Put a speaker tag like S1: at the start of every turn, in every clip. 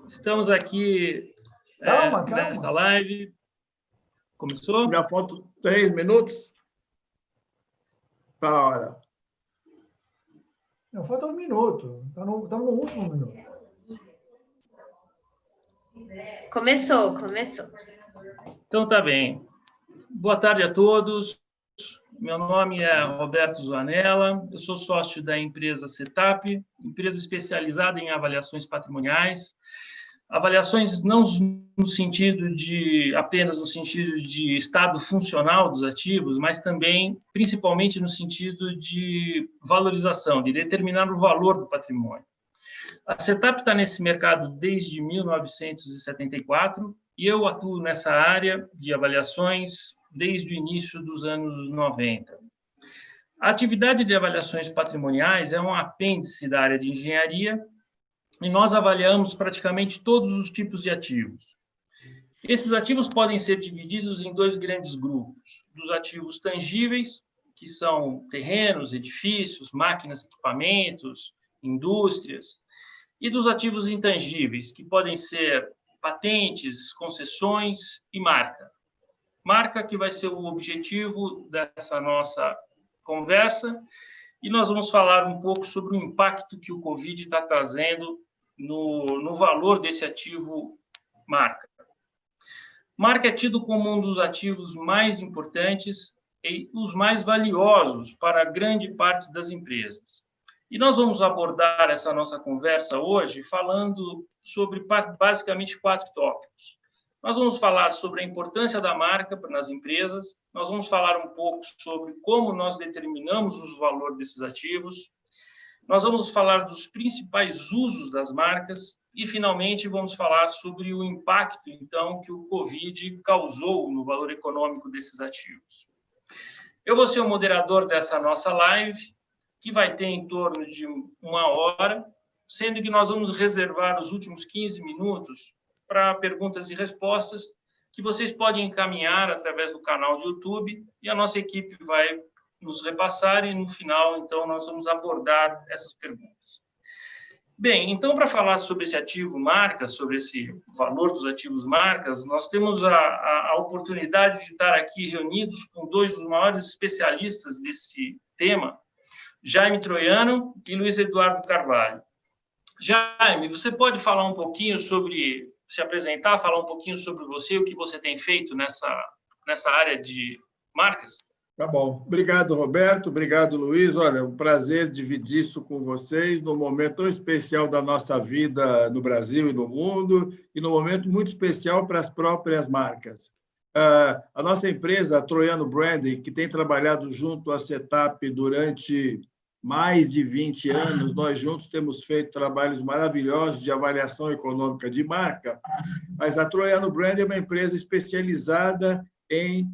S1: Estamos aqui nessa live. Começou?
S2: Já faltam 3 minutos? Tá a hora.
S3: Não, falta 1 minuto. Estamos no último minuto.
S4: Começou.
S1: Então, tá bem. Boa tarde a todos. Meu nome é Roberto Zanella, eu sou sócio da empresa CETAP, empresa especializada em avaliações patrimoniais. Avaliações não no sentido de apenas no sentido de estado funcional dos ativos, mas também, principalmente, no sentido de valorização, de determinar o valor do patrimônio. A CETAP está nesse mercado desde 1974 e eu atuo nessa área de avaliações desde o início dos anos 90. A atividade de avaliações patrimoniais é um apêndice da área de engenharia e nós avaliamos praticamente todos os tipos de ativos. Esses ativos podem ser divididos em 2 grandes grupos: dos ativos tangíveis, que são terrenos, edifícios, máquinas, equipamentos, indústrias, e dos ativos intangíveis, que podem ser patentes, concessões e marca. Marca que vai ser o objetivo dessa nossa conversa, e nós vamos falar um pouco sobre o impacto que o Covid está trazendo no valor desse ativo marca. Marca é tido como um dos ativos mais importantes e os mais valiosos para grande parte das empresas. E nós vamos abordar essa nossa conversa hoje falando sobre basicamente 4 tópicos. Nós vamos falar sobre a importância da marca nas empresas, nós vamos falar um pouco sobre como nós determinamos o valor desses ativos, nós vamos falar dos principais usos das marcas e, finalmente, vamos falar sobre o impacto, então, que o Covid causou no valor econômico desses ativos. Eu vou ser o moderador dessa nossa live, que vai ter em torno de 1 hora, sendo que nós vamos reservar os últimos 15 minutos para perguntas e respostas que vocês podem encaminhar através do canal do YouTube e a nossa equipe vai nos repassar e, no final, então, nós vamos abordar essas perguntas. Bem, então, para falar sobre esse ativo marca, sobre esse valor dos ativos marcas, nós temos a oportunidade de estar aqui reunidos com 2 dos maiores especialistas desse tema, Jaime Troiano e Luiz Eduardo Carvalho. Jaime, você pode falar um pouquinho sobre, se apresentar, falar um pouquinho sobre você, o que você tem feito nessa área de marcas?
S2: Tá bom. Obrigado, Roberto. Obrigado, Luiz. Olha, é um prazer dividir isso com vocês num momento tão especial da nossa vida no Brasil e no mundo, e num momento muito especial para as próprias marcas. A nossa empresa, a Troiano Branding, que tem trabalhado junto à CETAP durante mais de 20 anos, nós juntos temos feito trabalhos maravilhosos de avaliação econômica de marca, mas a Troiano Branding é uma empresa especializada em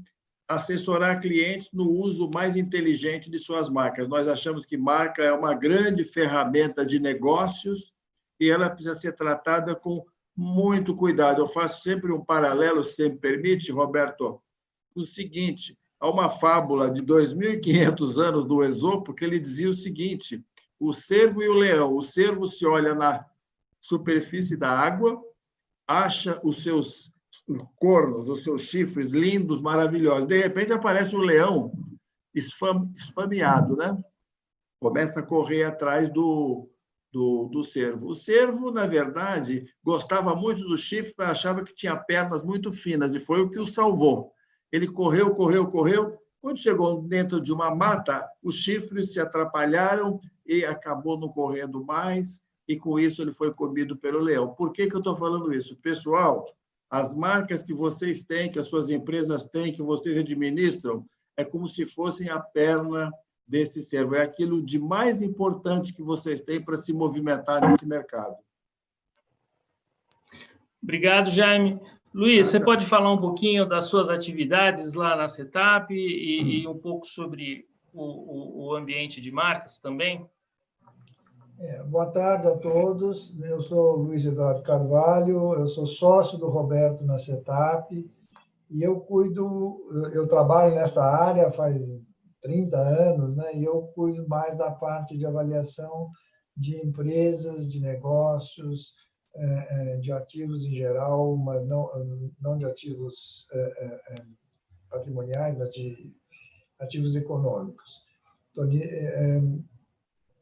S2: assessorar clientes no uso mais inteligente de suas marcas. Nós achamos que marca é uma grande ferramenta de negócios e ela precisa ser tratada com muito cuidado. Eu faço sempre um paralelo, se você me permite, Roberto, o seguinte: há uma fábula de 2.500 anos do Esopo que ele dizia o seguinte: o cervo e o leão. O cervo se olha na superfície da água, acha os seus cornos, os seus chifres lindos, maravilhosos. De repente aparece um leão esfameado, né? Começa a correr atrás do cervo. O cervo, na verdade, gostava muito do chifre, mas achava que tinha pernas muito finas, e foi o que o salvou. Ele correu. Quando chegou dentro de uma mata, os chifres se atrapalharam e acabou não correndo mais, e com isso ele foi comido pelo leão. Por que eu estou falando isso? Pessoal, as marcas que vocês têm, que as suas empresas têm, que vocês administram, é como se fossem a perna desse cervo. É aquilo de mais importante que vocês têm para se movimentar nesse mercado.
S1: Obrigado, Jaime. Luiz, você pode falar um pouquinho das suas atividades lá na CETAP e um pouco sobre o ambiente de marcas também?
S3: Boa tarde a todos. Eu sou Luiz Eduardo Carvalho, eu sou sócio do Roberto na CETAP e eu trabalho nesta área faz 30 anos, né? E eu cuido mais da parte de avaliação de empresas, de negócios, de ativos em geral, mas não de ativos patrimoniais, mas de ativos econômicos. Então,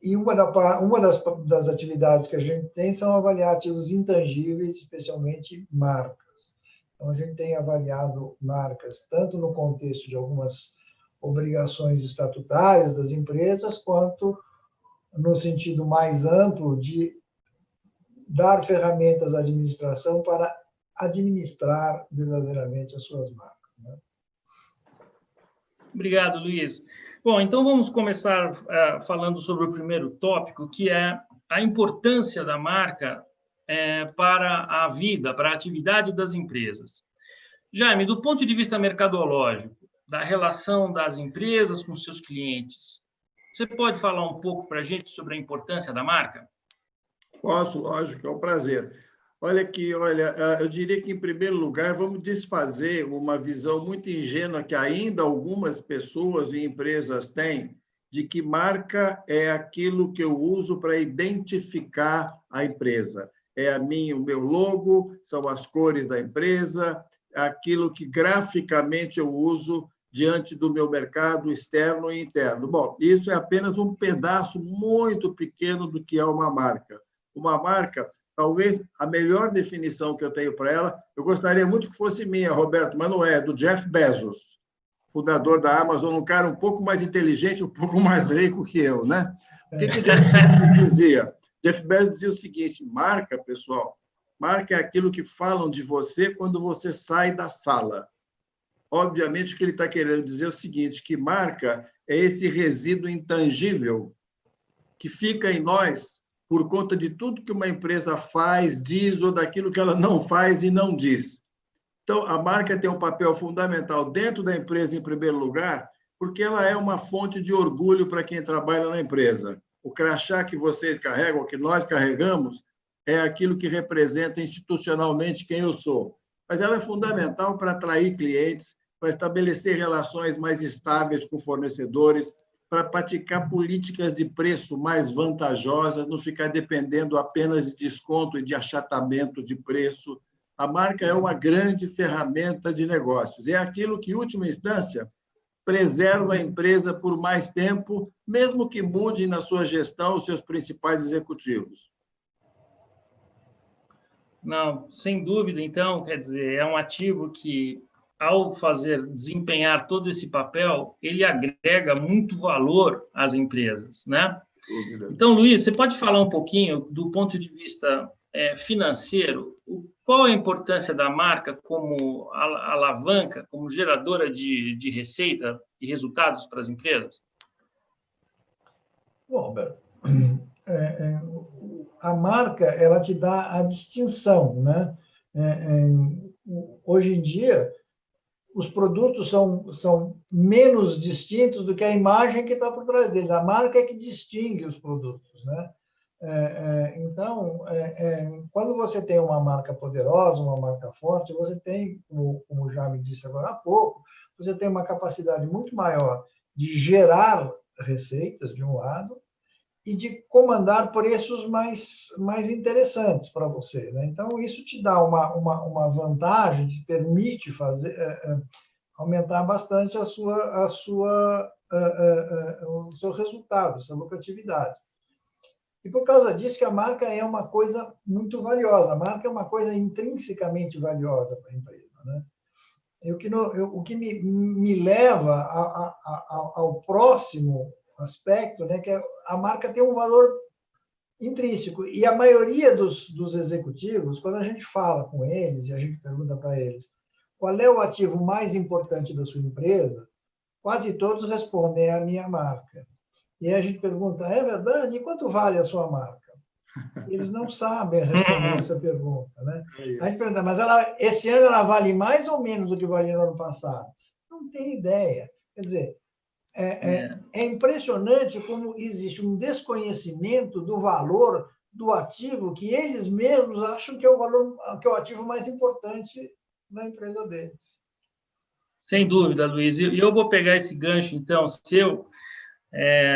S3: e uma das atividades que a gente tem são avaliar ativos intangíveis, especialmente marcas. Então, a gente tem avaliado marcas tanto no contexto de algumas obrigações estatutárias das empresas, quanto no sentido mais amplo de dar ferramentas à administração para administrar verdadeiramente as suas marcas, né?
S1: Obrigado, Luiz. Bom, então vamos começar falando sobre o primeiro tópico, que é a importância da marca para a vida, para a atividade das empresas. Jaime, do ponto de vista mercadológico, da relação das empresas com seus clientes, você pode falar um pouco para a gente sobre a importância da marca?
S2: Posso, lógico, é um prazer. Olha aqui, eu diria que, em primeiro lugar, vamos desfazer uma visão muito ingênua que ainda algumas pessoas e empresas têm, de que marca é aquilo que eu uso para identificar a empresa. É o meu logo, são as cores da empresa, aquilo que graficamente eu uso diante do meu mercado externo e interno. Bom, isso é apenas um pedaço muito pequeno do que é uma marca. Uma marca, talvez a melhor definição que eu tenho para ela, eu gostaria muito que fosse minha, Roberto, mas não é, do Jeff Bezos, fundador da Amazon, um cara um pouco mais inteligente, um pouco mais rico que eu, né? O que Jeff Bezos dizia? Jeff Bezos dizia o seguinte: marca, pessoal, marca é aquilo que falam de você quando você sai da sala. Obviamente, o que ele está querendo dizer é o seguinte, que marca é esse resíduo intangível que fica em nós por conta de tudo que uma empresa faz, diz, ou daquilo que ela não faz e não diz. Então, a marca tem um papel fundamental dentro da empresa, em primeiro lugar, porque ela é uma fonte de orgulho para quem trabalha na empresa. O crachá que vocês carregam, que nós carregamos, é aquilo que representa institucionalmente quem eu sou. Mas ela é fundamental para atrair clientes, para estabelecer relações mais estáveis com fornecedores, para praticar políticas de preço mais vantajosas, não ficar dependendo apenas de desconto e de achatamento de preço. A marca é uma grande ferramenta de negócios. É aquilo que, em última instância, preserva a empresa por mais tempo, mesmo que mude na sua gestão os seus principais executivos.
S1: Não, sem dúvida, então, quer dizer, é um ativo que, ao desempenhar todo esse papel, ele agrega muito valor às empresas, né? Então, Luiz, você pode falar um pouquinho do ponto de vista financeiro, qual a importância da marca como alavanca, como geradora de receita e resultados para as empresas?
S3: Bom, Roberto, a marca, ela te dá a distinção, né? Hoje em dia, os produtos são menos distintos do que a imagem que está por trás deles. A marca é que distingue os produtos, né? Então, quando você tem uma marca poderosa, uma marca forte, você tem, como já me disse agora há pouco, você tem uma capacidade muito maior de gerar receitas, de um lado, e de comandar preços mais interessantes para você, né? Então, isso te dá uma vantagem, te permite aumentar bastante o seu resultado, a sua lucratividade. E por causa disso que a marca é uma coisa muito valiosa. A marca é uma coisa intrinsecamente valiosa para a empresa, né? O que me leva ao próximo aspecto, né, que a marca tem um valor intrínseco. E a maioria dos executivos, quando a gente fala com eles e a gente pergunta para eles qual é o ativo mais importante da sua empresa, quase todos respondem: é a minha marca. E aí a gente pergunta: é verdade? E quanto vale a sua marca? Eles não sabem responder essa pergunta, né? A gente pergunta: mas esse ano ela vale mais ou menos do que valia no ano passado? Não tem ideia. Quer dizer, é impressionante como existe um desconhecimento do valor do ativo que eles mesmos acham que é o ativo mais importante da empresa deles.
S1: Sem dúvida, Luiz. E eu vou pegar esse gancho, então, seu,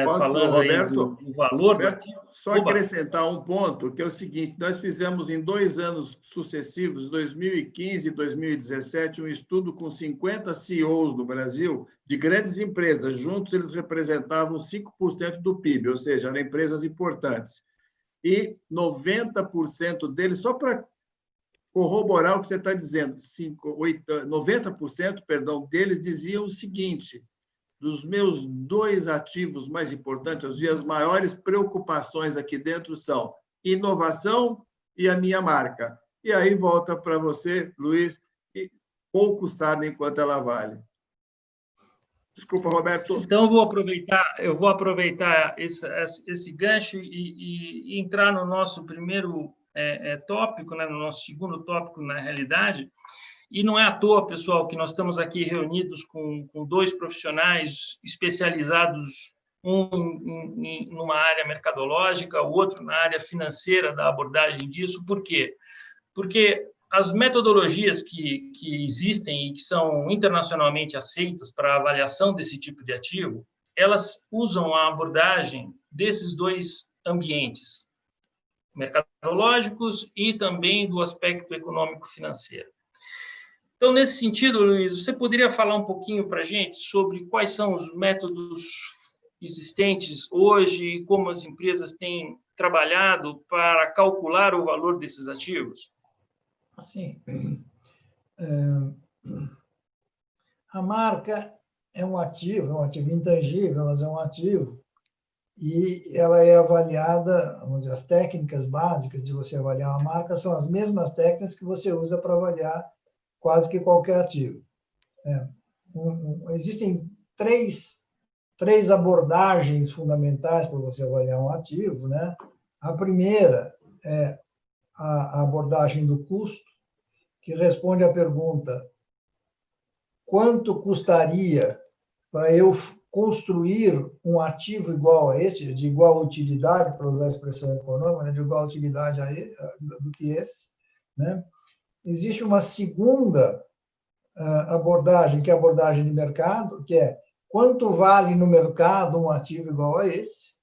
S1: falando
S2: Roberto,
S1: aí do valor
S2: Roberto,
S1: do ativo.
S2: só acrescentar um ponto, que é o seguinte: nós fizemos em 2 anos sucessivos, 2015 e 2017, um estudo com 50 CEOs do Brasil, de grandes empresas. Juntos, eles representavam 5% do PIB, ou seja, eram empresas importantes. E 90% deles, só para corroborar o que você está dizendo, 90%, perdão, deles diziam o seguinte: dos meus 2 ativos mais importantes, as maiores preocupações aqui dentro são inovação e a minha marca. E aí volta para você, Luiz, e poucos sabem quanto ela vale. Desculpa, Roberto.
S1: Então, eu vou aproveitar esse gancho e entrar no nosso primeiro tópico, né, no nosso segundo tópico, na realidade. E não é à toa, pessoal, que nós estamos aqui reunidos com 2 profissionais especializados, um numa área mercadológica, o outro na área financeira da abordagem disso. Por quê? Porque as metodologias que existem e que são internacionalmente aceitas para a avaliação desse tipo de ativo, elas usam a abordagem desses 2 ambientes, mercadológicos e também do aspecto econômico-financeiro. Então, nesse sentido, Luiz, você poderia falar um pouquinho para a gente sobre quais são os métodos existentes hoje e como as empresas têm trabalhado para calcular o valor desses ativos?
S3: Assim, a marca é um ativo intangível, mas é um ativo, e ela é avaliada, vamos dizer, as técnicas básicas de você avaliar uma marca são as mesmas técnicas que você usa para avaliar quase que qualquer ativo. Existem três abordagens fundamentais para você avaliar um ativo, né? A primeira é a abordagem do custo, que responde à pergunta: quanto custaria para eu construir um ativo igual a esse, de igual utilidade, para usar a expressão econômica, né? De igual utilidade do que esse, né? Existe uma segunda abordagem, que é a abordagem de mercado, que é quanto vale no mercado um ativo igual a esse.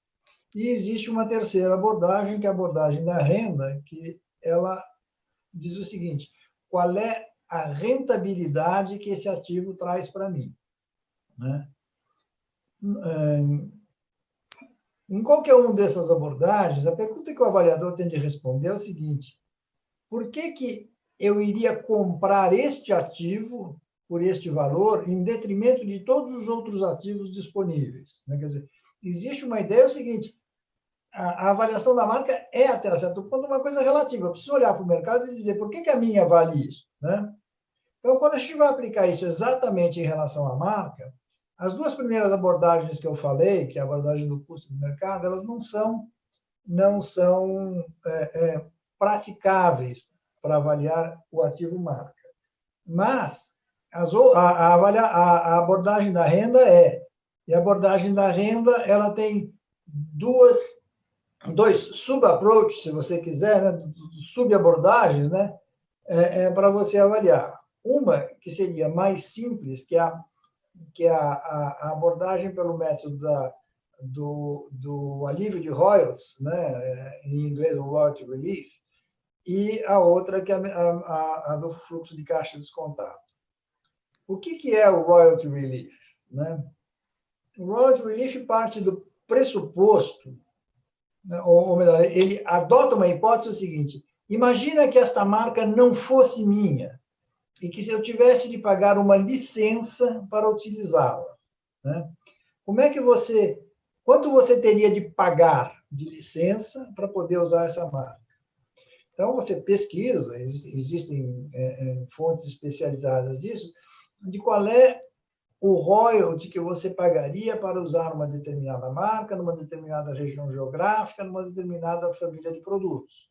S3: E existe uma terceira abordagem, que é a abordagem da renda, que ela diz o seguinte: qual é a rentabilidade que esse ativo traz para mim, né? Em qualquer uma dessas abordagens, a pergunta que o avaliador tem de responder é o seguinte: por que eu iria comprar este ativo por este valor em detrimento de todos os outros ativos disponíveis, né? Quer dizer, existe uma ideia, é o seguinte: a avaliação da marca é, até certo ponto, uma coisa relativa. Eu preciso olhar para o mercado e dizer por que a minha vale isso, né? Então, quando a gente vai aplicar isso exatamente em relação à marca, as 2 primeiras abordagens que eu falei, que é a abordagem do custo do mercado, elas não são praticáveis para avaliar o ativo marca. Mas a abordagem da renda e a abordagem da renda, ela tem dois sub-approaches, se você quiser, né? Sub-abordagens, né? Para você avaliar. Uma que seria mais simples, que é a abordagem pelo método do alívio de royalties, né? Em inglês, o royalty relief, e a outra que é a do fluxo de caixa descontado. O que é o royalty relief, né? O royalty relief parte do pressuposto, ou melhor, ele adota uma hipótese, o seguinte: imagina que esta marca não fosse minha e que se eu tivesse de pagar uma licença para utilizá-la, né? Quanto você teria de pagar de licença para poder usar essa marca? Então, você pesquisa, existem fontes especializadas disso, de qual é o royalty que você pagaria para usar uma determinada marca, numa determinada região geográfica, numa determinada família de produtos.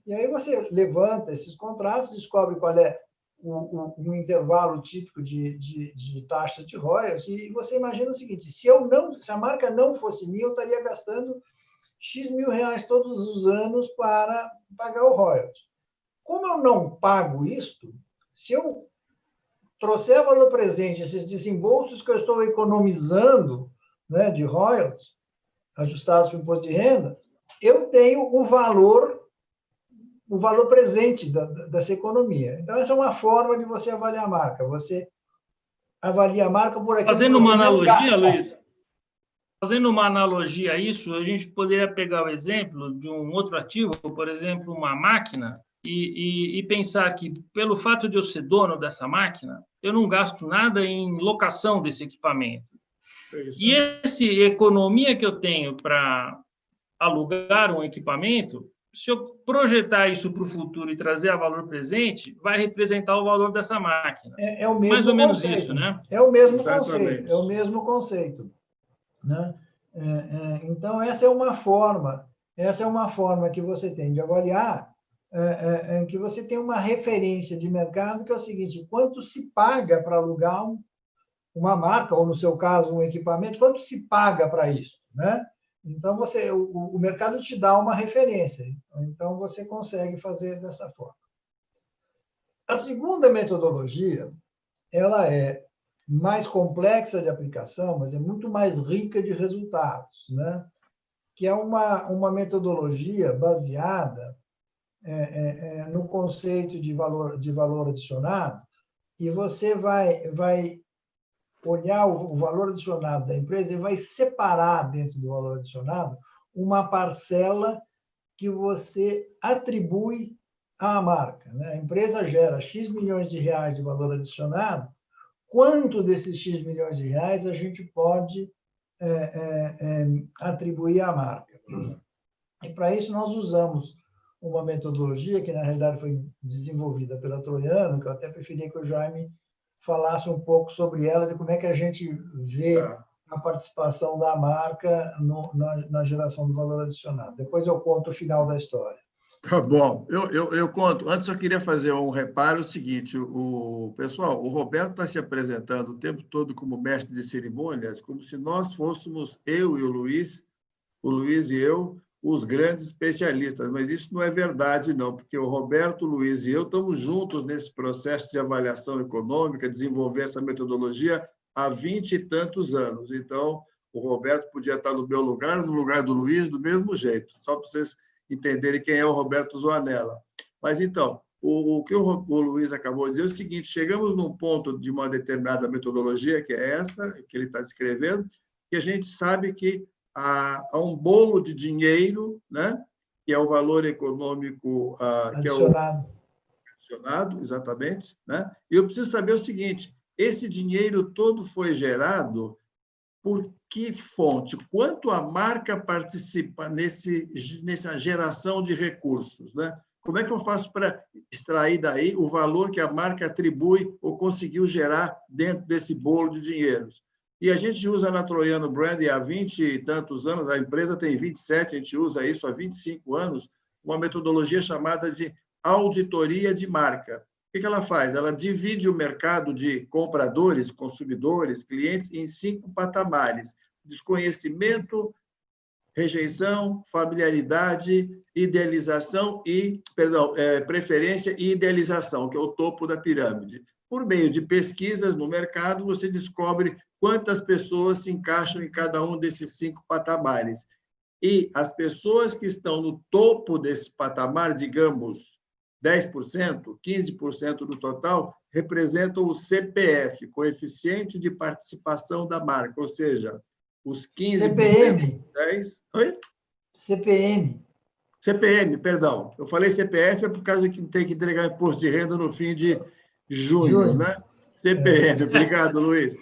S3: E aí você levanta esses contratos, descobre qual é um intervalo típico de taxas de royalties, e você imagina o seguinte: se a marca não fosse minha, eu estaria gastando X mil reais todos os anos para pagar o royalties. Como eu não pago isto, se eu trouxer valor presente, esses desembolsos que eu estou economizando né, de royalties, ajustados para o imposto de renda, eu tenho o valor presente dessa economia. Então, essa é uma forma de você avaliar a marca. Você avalia a marca por aquilo
S1: Fazendo
S3: que você
S1: uma
S3: não
S1: analogia,
S3: gasta.
S1: Luiz, fazendo uma analogia a isso, a gente poderia pegar o exemplo de um outro ativo, por exemplo, uma máquina, e pensar que, pelo fato de eu ser dono dessa máquina, eu não gasto nada em locação desse equipamento. E essa economia que eu tenho para alugar um equipamento, se eu projetar isso para o futuro e trazer a valor presente, vai representar o valor dessa máquina.
S3: É o mesmo
S1: mais ou menos
S3: conceito.
S1: Isso, né?
S3: É o mesmo
S2: Exatamente.
S3: conceito. É o mesmo conceito, né? Então, essa é uma forma que você tem de avaliar, que você tem uma referência de mercado, que é o seguinte: quanto se paga para alugar uma marca, ou, no seu caso, um equipamento, quanto se paga para isso, né? Então, o mercado te dá uma referência. Então, você consegue fazer dessa forma. A segunda metodologia, ela é mais complexa de aplicação, mas é muito mais rica de resultados, né? Que é uma metodologia baseada no conceito de valor adicionado, e você vai olhar o valor adicionado da empresa e vai separar dentro do valor adicionado uma parcela que você atribui à marca, né? A empresa gera X milhões de reais de valor adicionado. Quanto desses X milhões de reais a gente pode atribuir à marca? E, para isso, nós usamos uma metodologia que, na realidade, foi desenvolvida pela Troiano, que eu até preferia que o Jaime falasse um pouco sobre ela, de como é que a gente vê a participação da marca na geração do valor adicionado. Depois eu conto o final da história.
S2: Tá bom, eu conto. Antes, eu queria fazer um reparo: o seguinte, pessoal, o Roberto está se apresentando o tempo todo como mestre de cerimônias, como se nós fôssemos, eu e o Luiz e eu, os grandes especialistas, mas isso não é verdade, não, porque o Roberto, o Luiz e eu estamos juntos nesse processo de avaliação econômica, desenvolver essa metodologia há 20 e tantos anos. Então, o Roberto podia estar no meu lugar, no lugar do Luiz, do mesmo jeito, só para vocês entenderem quem é o Roberto Zoanella. Mas, então, o que o Luiz acabou de dizer é o seguinte: chegamos num ponto de uma determinada metodologia, que é essa, que ele está descrevendo, que a gente sabe que há um bolo de dinheiro, né, que é o valor econômico que é o adicionado, exatamente, né? E eu preciso saber o seguinte: esse dinheiro todo foi gerado por que fonte? Quanto a marca participa nessa geração de recursos, né? Como é que eu faço para extrair daí o valor que a marca atribui ou conseguiu gerar dentro desse bolo de dinheiros? E a gente usa na Troiano Brand há 20 e tantos anos, a empresa tem 27, a gente usa isso há 25 anos, uma metodologia chamada de auditoria de marca. O que ela faz? Ela divide o mercado de compradores, consumidores, clientes em 5 patamares: desconhecimento, rejeição, familiaridade, idealização preferência e idealização, que é o topo da pirâmide. Por meio de pesquisas no mercado, você descobre quantas pessoas se encaixam em cada um desses 5 patamares. E as pessoas que estão no topo desse patamar, digamos, 10%, 15% do total, representam o CPF, coeficiente de participação da marca, ou seja, os 15%...
S3: CPM.
S2: 10... Oi?
S3: CPM,
S2: perdão. Eu falei CPF é por causa que tem que entregar imposto de renda no fim de junho, né? CPM, obrigado, Luiz.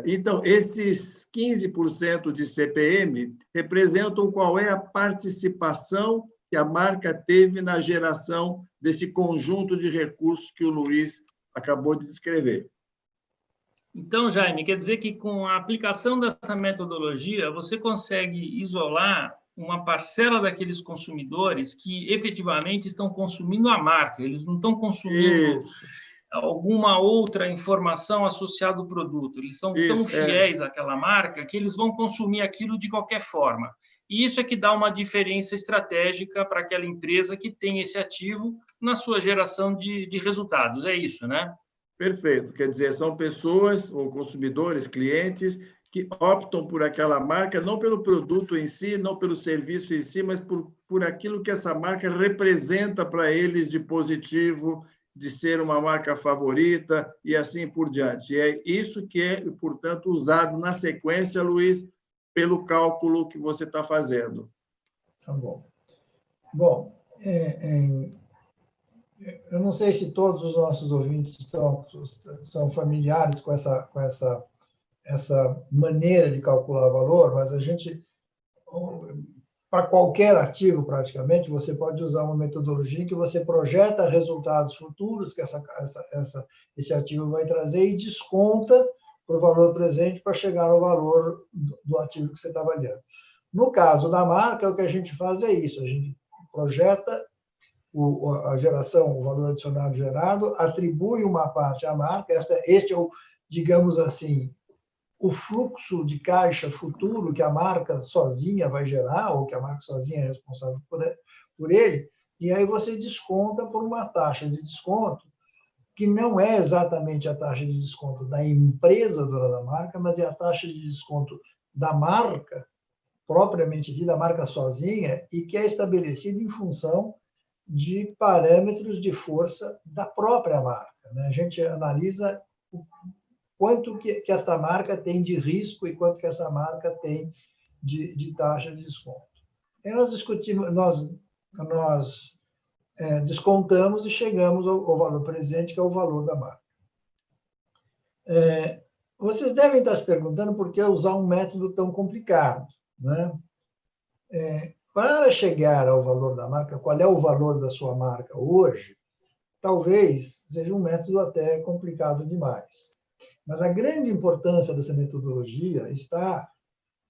S2: Então, esses 15% de CPM representam qual é a participação que a marca teve na geração desse conjunto de recursos que o Luiz acabou de descrever.
S1: Então, Jaime, quer dizer que com a aplicação dessa metodologia, você consegue isolar uma parcela daqueles consumidores que efetivamente estão consumindo a marca, eles não estão consumindo alguma outra informação associada ao produto, eles são tão fiéis àquela marca que eles vão consumir aquilo de qualquer forma. E isso é que dá uma diferença estratégica para aquela empresa que tem esse ativo na sua geração de resultados. É isso, né?
S2: Perfeito. Quer dizer, são pessoas ou consumidores, clientes, que optam por aquela marca, não pelo produto em si, não pelo serviço em si, mas por aquilo que essa marca representa para eles de positivo, de ser uma marca favorita e assim por diante. E é isso que é, portanto, usado na sequência, Luiz, pelo cálculo que você está fazendo.
S3: Tá bom. Bom, eu não sei se todos os nossos ouvintes são familiares com essa maneira de calcular valor, mas a gente, para qualquer ativo praticamente, você pode usar uma metodologia em que você projeta resultados futuros que esse ativo vai trazer e desconta para o valor presente para chegar ao valor do ativo que você está avaliando. No caso da marca, o que a gente faz é isso, a gente projeta a geração, o valor adicionado gerado, atribui uma parte à marca, este é o, digamos assim, o fluxo de caixa futuro que a marca sozinha vai gerar, ou que a marca sozinha é responsável por ele, e aí você desconta por uma taxa de desconto, que não é exatamente a taxa de desconto da empresa dona da marca, mas é a taxa de desconto da marca, propriamente dita, da marca sozinha, e que é estabelecida em função de parâmetros de força da própria marca. A gente analisa quanto que essa marca tem de risco e quanto que essa marca tem de taxa de desconto. E nós discutimos, nós descontamos e chegamos ao valor presente, que é o valor da marca. Vocês devem estar se perguntando por que usar um método tão complicado, né? Para chegar ao valor da marca, qual é o valor da sua marca hoje, talvez seja um método até complicado demais. Mas a grande importância dessa metodologia está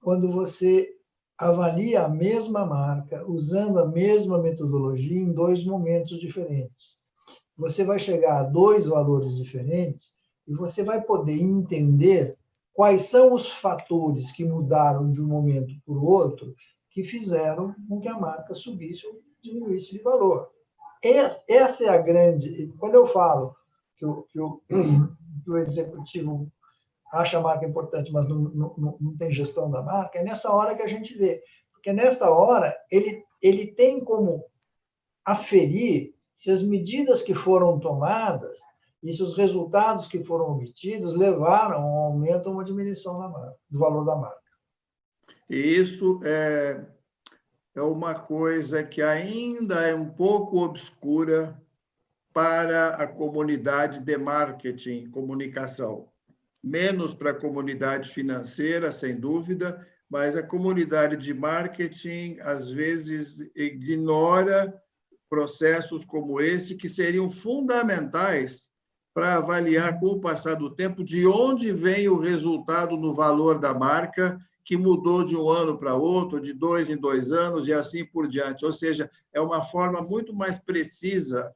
S3: quando você avalia a mesma marca usando a mesma metodologia em dois momentos diferentes. Você vai chegar a dois valores diferentes e você vai poder entender quais são os fatores que mudaram de um momento para o outro que fizeram com que a marca subisse ou diminuísse de valor. Essa é a grande... Quando eu falo que o executivo acha a marca importante, mas não tem gestão da marca, é nessa hora que a gente vê. Porque nessa hora ele tem como aferir se as medidas que foram tomadas e se os resultados que foram obtidos levaram a um aumento ou uma diminuição do valor da marca.
S2: E isso é uma coisa que ainda é um pouco obscura para a comunidade de marketing e comunicação. Menos para a comunidade financeira, sem dúvida, mas a comunidade de marketing, às vezes, ignora processos como esse, que seriam fundamentais para avaliar, com o passar do tempo, de onde vem o resultado no valor da marca, que mudou de um ano para outro, de 2 em 2 anos, e assim por diante. Ou seja, é uma forma muito mais precisa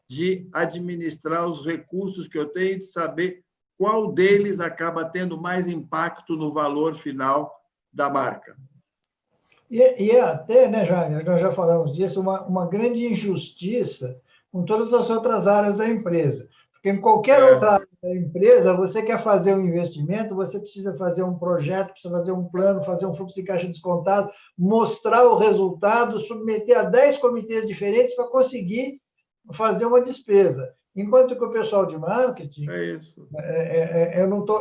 S2: de administrar os recursos que eu tenho e de saber qual deles acaba tendo mais impacto no valor final da marca.
S3: E até, né, Jair, nós já falamos disso, uma grande injustiça com todas as outras áreas da empresa. Porque em qualquer outra área da empresa, você quer fazer um investimento, você precisa fazer um projeto, precisa fazer um plano, fazer um fluxo de caixa descontado, mostrar o resultado, submeter a 10 comitês diferentes para conseguir fazer uma despesa. Enquanto que o pessoal de marketing,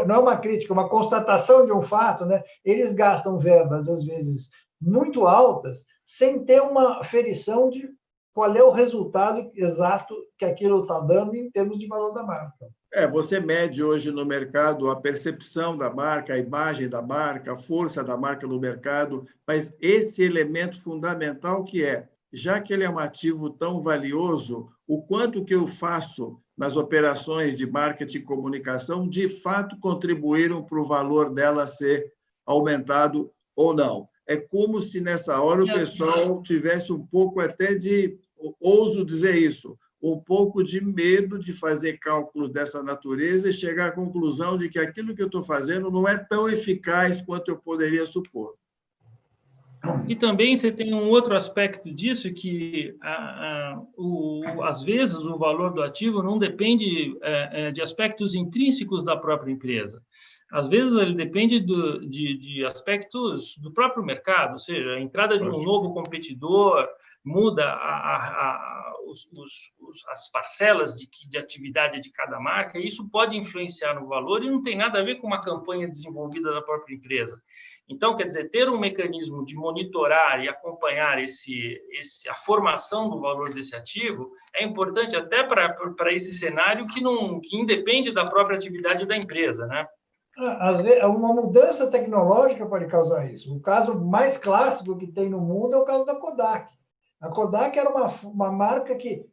S3: não é uma crítica, é uma constatação de um fato, né? Eles gastam verbas, às vezes, muito altas, sem ter uma aferição de qual é o resultado exato que aquilo está dando em termos de valor da marca.
S2: Você mede hoje no mercado a percepção da marca, a imagem da marca, a força da marca no mercado, mas esse elemento fundamental que é, já que ele é um ativo tão valioso, o quanto que eu faço nas operações de marketing e comunicação, de fato, contribuíram para o valor dela ser aumentado ou não. É como se, nessa hora, o pessoal tivesse um pouco até de, ouso dizer isso, um pouco de medo de fazer cálculos dessa natureza e chegar à conclusão de que aquilo que eu estou fazendo não é tão eficaz quanto eu poderia supor.
S1: E também você tem um outro aspecto disso, que às vezes o valor do ativo não depende de aspectos intrínsecos da própria empresa. às vezes ele depende de aspectos do próprio mercado, ou seja, a entrada de um novo competidor muda as parcelas de atividade de cada marca, e isso pode influenciar no valor e não tem nada a ver com uma campanha desenvolvida da própria empresa. Então, quer dizer, ter um mecanismo de monitorar e acompanhar a formação do valor desse ativo é importante até para esse cenário que independe da própria atividade da empresa, né?
S3: Às vezes, uma mudança tecnológica pode causar isso. O caso mais clássico que tem no mundo é o caso da Kodak. A Kodak era uma marca que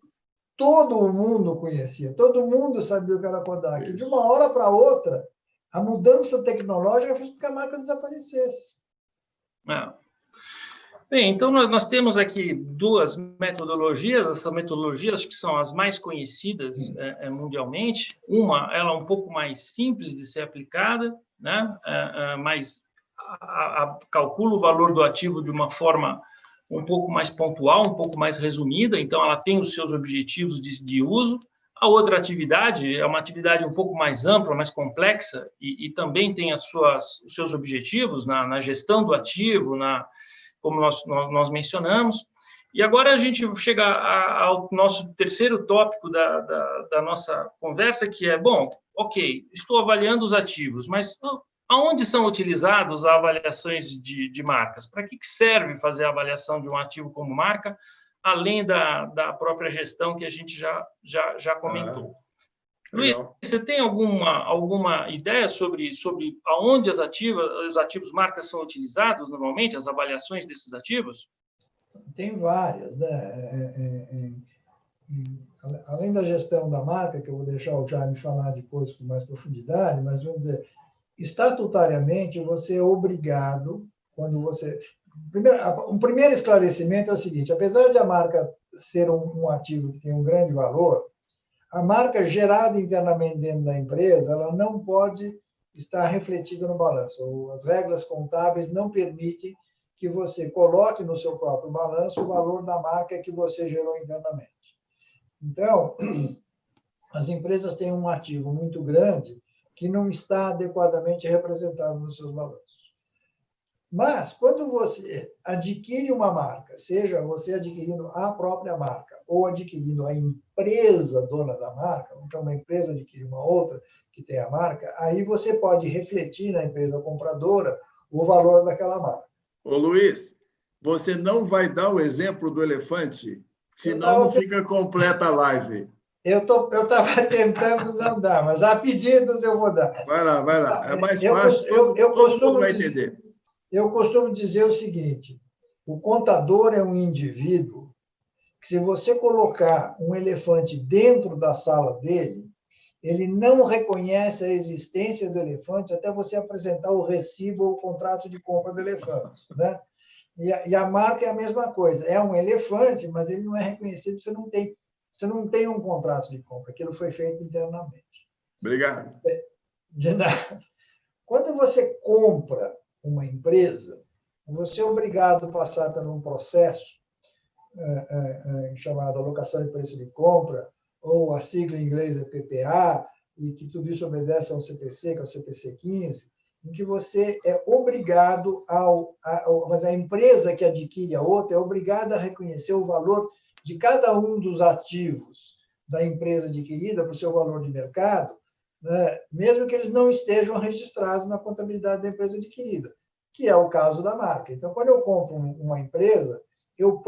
S3: todo mundo conhecia, todo mundo sabia o que era a Kodak. E de uma hora para outra, a mudança tecnológica fez com que a marca desaparecesse.
S1: Bem, então nós temos aqui duas metodologias, essas metodologias que são as mais conhecidas mundialmente. Uma, ela é um pouco mais simples de ser aplicada, né? Mas calcula o valor do ativo de uma forma um pouco mais pontual, um pouco mais resumida, então ela tem os seus objetivos de uso. A outra atividade é uma atividade um pouco mais ampla, mais complexa, e também tem os seus objetivos na gestão do ativo, como nós mencionamos. E agora a gente chega ao nosso terceiro tópico da nossa conversa, que é, bom, ok, estou avaliando os ativos, mas aonde são utilizados as avaliações de marcas? Para que serve fazer a avaliação de um ativo como marca, além da própria gestão que a gente já comentou? Luiz, você tem alguma ideia sobre aonde os ativos marcas são utilizados normalmente, as avaliações desses ativos?
S3: Tem várias, né? Além da gestão da marca, que eu vou deixar o Jaime falar depois com mais profundidade, mas vamos dizer, estatutariamente, você é obrigado, quando você... Um primeiro esclarecimento é o seguinte, apesar de a marca ser um ativo que tem um grande valor, a marca gerada internamente dentro da empresa, ela não pode estar refletida no balanço. As regras contábeis não permitem que você coloque no seu próprio balanço o valor da marca que você gerou internamente. Então, as empresas têm um ativo muito grande que não está adequadamente representado nos seus balanços. Mas, quando você adquire uma marca, seja você adquirindo a própria marca ou adquirindo a empresa dona da marca, então uma empresa adquire uma outra que tem a marca, aí você pode refletir na empresa compradora o valor daquela marca.
S2: Ô, Luiz, você não vai dar o exemplo do elefante, senão não fica completa a live.
S3: Eu estava tentando não dar, mas a pedidos eu vou dar.
S2: Vai lá. É mais fácil, todo mundo vai entender.
S3: Eu costumo dizer o seguinte, o contador é um indivíduo que, se você colocar um elefante dentro da sala dele, ele não reconhece a existência do elefante até você apresentar o recibo ou o contrato de compra do elefante, né? E a marca é a mesma coisa. É um elefante, mas ele não é reconhecido, você não tem um contrato de compra. Aquilo foi feito internamente.
S2: Obrigado.
S3: De nada. Quando você compra uma empresa, você é obrigado a passar por um processo chamado alocação de preço de compra, ou a sigla em inglês é PPA, e que tudo isso obedece ao CPC, que é o CPC 15, em que você é obrigado mas a empresa que adquire a outra é obrigada a reconhecer o valor de cada um dos ativos da empresa adquirida para o seu valor de mercado, né, mesmo que eles não estejam registrados na contabilidade da empresa adquirida, que é o caso da marca. Então, quando eu compro uma empresa, eu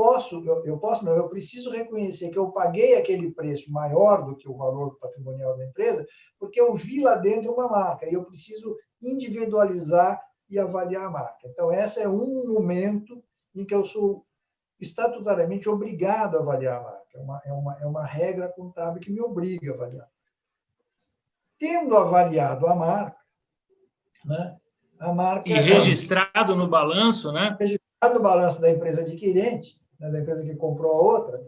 S3: preciso reconhecer que eu paguei aquele preço maior do que o valor patrimonial da empresa, porque eu vi lá dentro uma marca, e eu preciso individualizar e avaliar a marca. Então, esse é um momento em que eu sou estatutariamente obrigado a avaliar a marca. É uma regra contábil que me obriga a avaliar. Tendo avaliado a marca, né, a marca...
S1: E registrado no balanço, né?
S3: Registrado no balanço da empresa adquirente, né, da empresa que comprou a outra,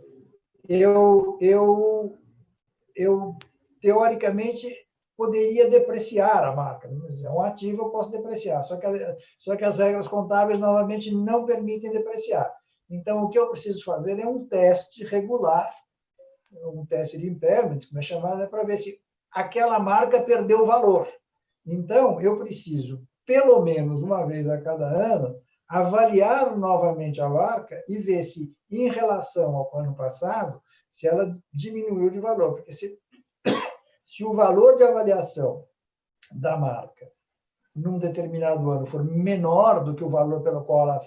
S3: eu teoricamente poderia depreciar a marca. É um ativo, eu posso depreciar, só que as regras contábeis novamente não permitem depreciar. Então, o que eu preciso fazer é um teste regular, um teste de impairment, como é chamado, para ver se aquela marca perdeu valor. Então, eu preciso, pelo menos uma vez a cada ano, avaliar novamente a marca e ver se, em relação ao ano passado, se ela diminuiu de valor. Porque se o valor de avaliação da marca num determinado ano for menor do que o valor pelo qual ela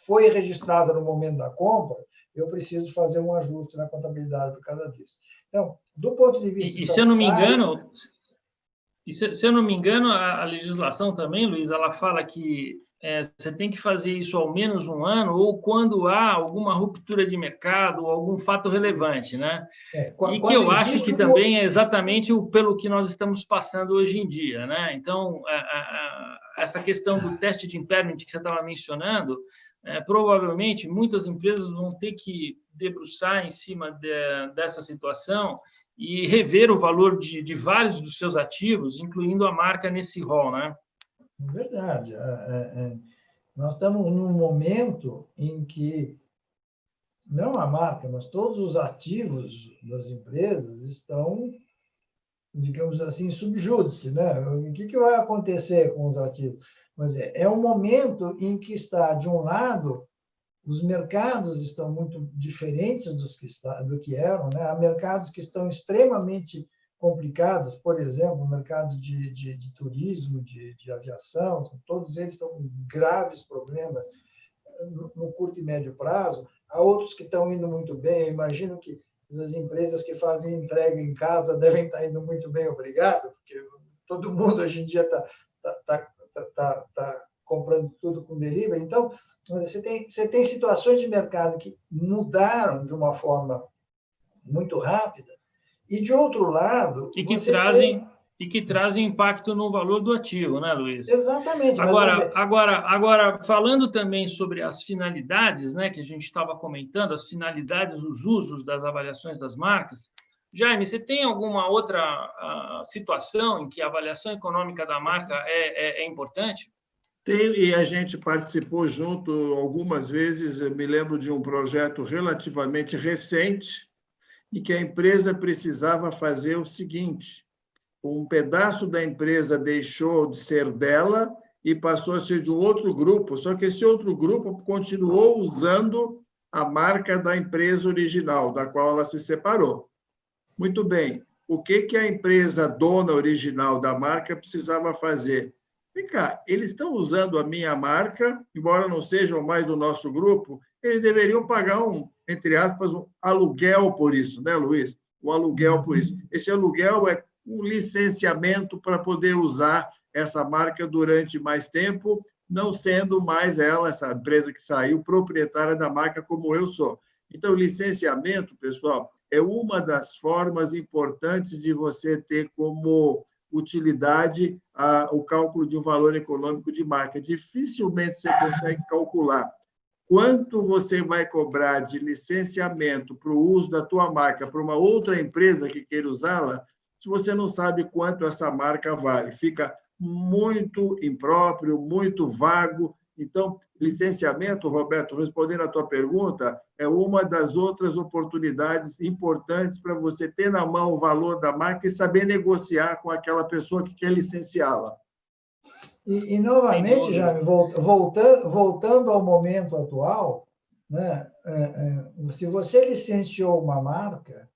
S3: foi registrada no momento da compra, eu preciso fazer um ajuste na contabilidade por causa disso. Então, do ponto de vista
S1: E se eu não me engano, se eu não me engano, a legislação também, Luiz, ela fala que você tem que fazer isso ao menos um ano ou quando há alguma ruptura de mercado ou algum fato relevante, né? E que eu acho que também é exatamente pelo que nós estamos passando hoje em dia, né? Então, essa questão do teste de impairment que você estava mencionando, provavelmente muitas empresas vão ter que debruçar em cima dessa situação e rever o valor de vários dos seus ativos, incluindo a marca nesse rol, né?
S3: Verdade. Nós estamos num momento em que não a marca, mas todos os ativos das empresas estão, digamos assim, sub júdice, né? O que vai acontecer com os ativos? Mas é um momento em que está, de um lado, os mercados estão muito diferentes do que eram, né? Há mercados que estão extremamente complicados, por exemplo, mercados de turismo, de aviação, todos eles estão com graves problemas no curto e médio prazo. Há outros que estão indo muito bem. Eu imagino que as empresas que fazem entrega em casa devem estar indo muito bem, obrigado, porque todo mundo hoje em dia está comprando tudo com delivery. Então, você tem situações de mercado que mudaram de uma forma muito rápida, e, de outro lado...
S1: E que trazem impacto no valor do ativo, né, Luiz?
S3: Exatamente.
S1: Agora, falando também sobre as finalidades, né, que a gente estava comentando, as finalidades, os usos das avaliações das marcas, Jaime, você tem alguma outra situação em que a avaliação econômica da marca é importante?
S2: Tem, e a gente participou junto algumas vezes. Eu me lembro de um projeto relativamente recente, em que a empresa precisava fazer o seguinte: um pedaço da empresa deixou de ser dela e passou a ser de um outro grupo, só que esse outro grupo continuou usando a marca da empresa original, da qual ela se separou. Muito bem, o que a empresa dona original da marca precisava fazer? Vem cá, eles estão usando a minha marca, embora não sejam mais do nosso grupo, eles deveriam pagar entre aspas, um aluguel por isso, né, Luiz? O aluguel por isso. Esse aluguel é um licenciamento para poder usar essa marca durante mais tempo, não sendo mais ela, essa empresa que saiu, proprietária da marca como eu sou. Então, o licenciamento, pessoal, é uma das formas importantes de você ter como utilidade o cálculo de um valor econômico de marca. Dificilmente você consegue calcular quanto você vai cobrar de licenciamento para o uso da tua marca para uma outra empresa que queira usá-la, se você não sabe quanto essa marca vale. Fica muito impróprio, muito vago. Então, licenciamento, Roberto, respondendo à tua pergunta, é uma das outras oportunidades importantes para você ter na mão o valor da marca e saber negociar com aquela pessoa que quer licenciá-la.
S3: E novamente, Jaime, voltando ao momento atual, né, se você licenciou uma marca,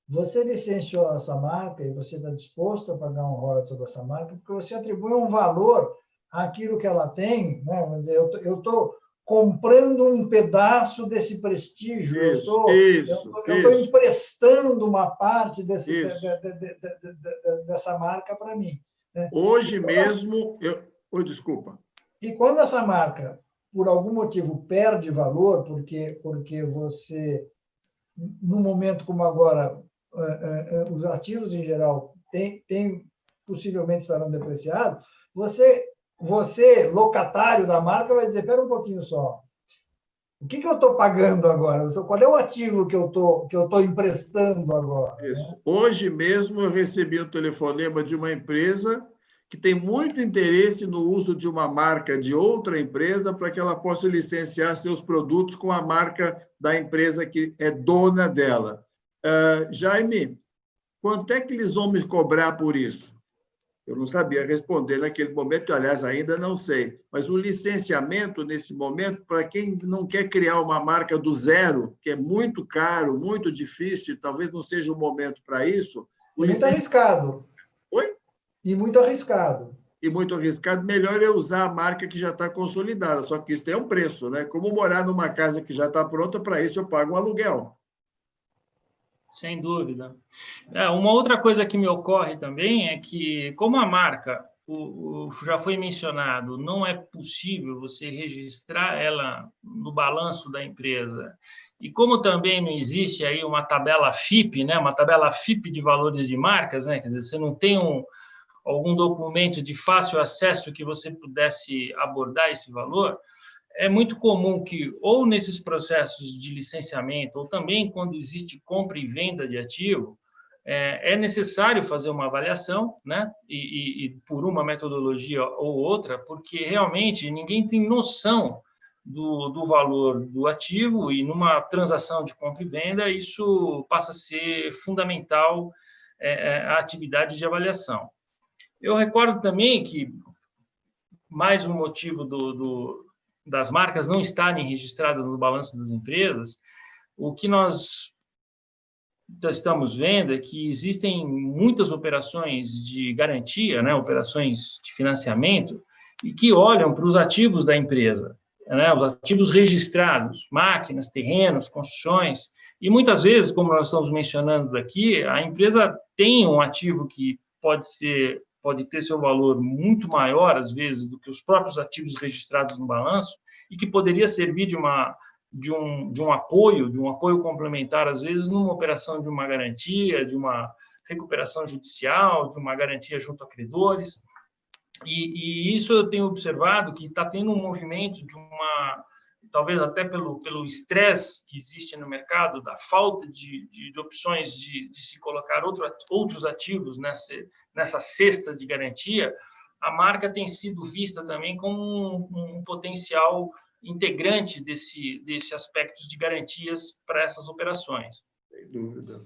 S3: você licenciou essa marca e você está disposto a pagar um royalties sobre essa marca, porque você atribui um valor àquilo que ela tem, né? Vamos dizer, eu estou comprando um pedaço desse prestígio, eu estou emprestando uma parte dessa marca para mim. Né?
S2: Hoje mesmo... desculpa.
S3: E quando essa marca, por algum motivo, perde valor, porque você, num momento como agora, os ativos em geral possivelmente estarão depreciados, você, locatário da marca, vai dizer, espera um pouquinho só, o que eu estou pagando agora? Qual é o ativo que eu estou emprestando agora?
S2: Isso. Né? Hoje mesmo eu recebi um telefonema de uma empresa que tem muito interesse no uso de uma marca de outra empresa para que ela possa licenciar seus produtos com a marca da empresa que é dona dela. Jaime, quanto é que eles vão me cobrar por isso? Eu não sabia responder naquele momento, aliás, ainda não sei. Mas o licenciamento, nesse momento, para quem não quer criar uma marca do zero, que é muito caro, muito difícil, talvez não seja o momento para isso.
S3: E muito arriscado.
S2: Oi?
S3: E muito arriscado.
S2: E muito arriscado, melhor é usar a marca que já está consolidada. Só que isso tem um preço, né? Como morar numa casa que já está pronta, para isso eu pago um aluguel.
S1: Sem dúvida. Uma outra coisa que me ocorre também é que, como a marca, já foi mencionado, não é possível você registrar ela no balanço da empresa. E como também não existe aí uma tabela FIP, né, uma tabela FIP de valores de marcas, né, quer dizer, você não tem algum documento de fácil acesso que você pudesse abordar esse valor, é muito comum que, ou nesses processos de licenciamento, ou também quando existe compra e venda de ativo, é necessário fazer uma avaliação, né? E por uma metodologia ou outra, porque realmente ninguém tem noção do valor do ativo, e numa transação de compra e venda, isso passa a ser fundamental, a atividade de avaliação. Eu recordo também que mais um motivo das marcas não estarem registradas no balanço das empresas, o que nós estamos vendo é que existem muitas operações de garantia, né, operações de financiamento, e que olham para os ativos da empresa, né, os ativos registrados, máquinas, terrenos, construções, e muitas vezes, como nós estamos mencionando aqui, a empresa tem um ativo que pode ter seu valor muito maior, às vezes, do que os próprios ativos registrados no balanço, e que poderia servir de um apoio complementar, às vezes, numa operação de uma garantia, de uma recuperação judicial, de uma garantia junto a credores. E isso eu tenho observado que está tendo um movimento talvez até pelo estresse que existe no mercado, da falta de opções de se colocar outros ativos nessa cesta de garantia, a marca tem sido vista também como um potencial integrante desse aspecto de garantias para essas operações.
S2: Sem dúvida.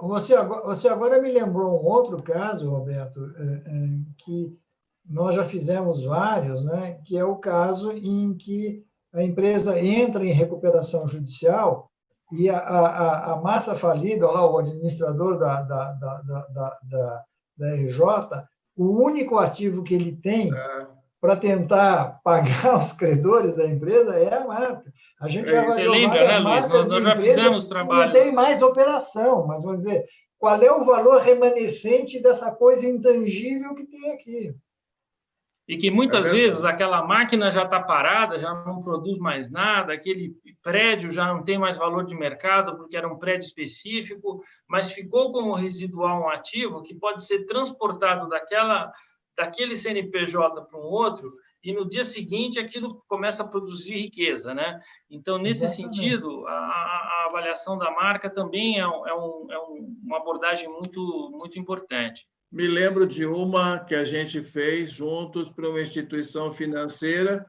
S3: Você agora me lembrou um outro caso, Roberto, que nós já fizemos vários, né? Que é o caso em que a empresa entra em recuperação judicial e a massa falida, lá, o administrador da RJ, o único ativo que ele tem para tentar pagar os credores da empresa é a marca. A gente já
S1: Você lembra, né, Luiz? Nós já fizemos trabalho.
S3: Não tem mais operação, mas vamos dizer, qual é o valor remanescente dessa coisa intangível que tem aqui?
S1: E que muitas vezes aquela máquina já está parada, já não produz mais nada, aquele prédio já não tem mais valor de mercado porque era um prédio específico, mas ficou como residual um ativo que pode ser transportado daquele CNPJ para um outro, e no dia seguinte aquilo começa a produzir riqueza, né? Então, nesse sentido, a avaliação da marca também é uma abordagem muito, muito importante.
S2: Me lembro de uma que a gente fez juntos para uma instituição financeira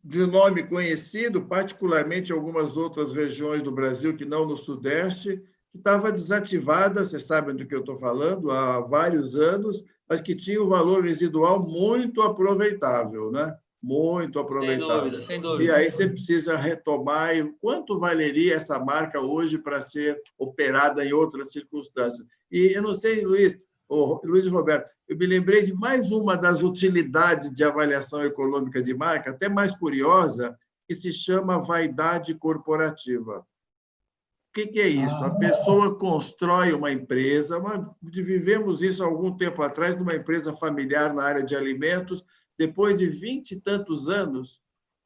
S2: de nome conhecido, particularmente em algumas outras regiões do Brasil, que não no Sudeste, que estava desativada, vocês sabem do que eu estou falando, há vários anos, mas que tinha um valor residual muito aproveitável, né? Muito aproveitável.
S1: Sem dúvida.
S2: E aí você precisa retomar quanto valeria essa marca hoje para ser operada em outras circunstâncias. E eu não sei, Luiz e Roberto, eu me lembrei de mais uma das utilidades de avaliação econômica de marca, até mais curiosa, que se chama vaidade corporativa. O que é isso? A pessoa constrói uma empresa, vivemos isso há algum tempo atrás, numa empresa familiar na área de alimentos, depois de 20 e tantos anos,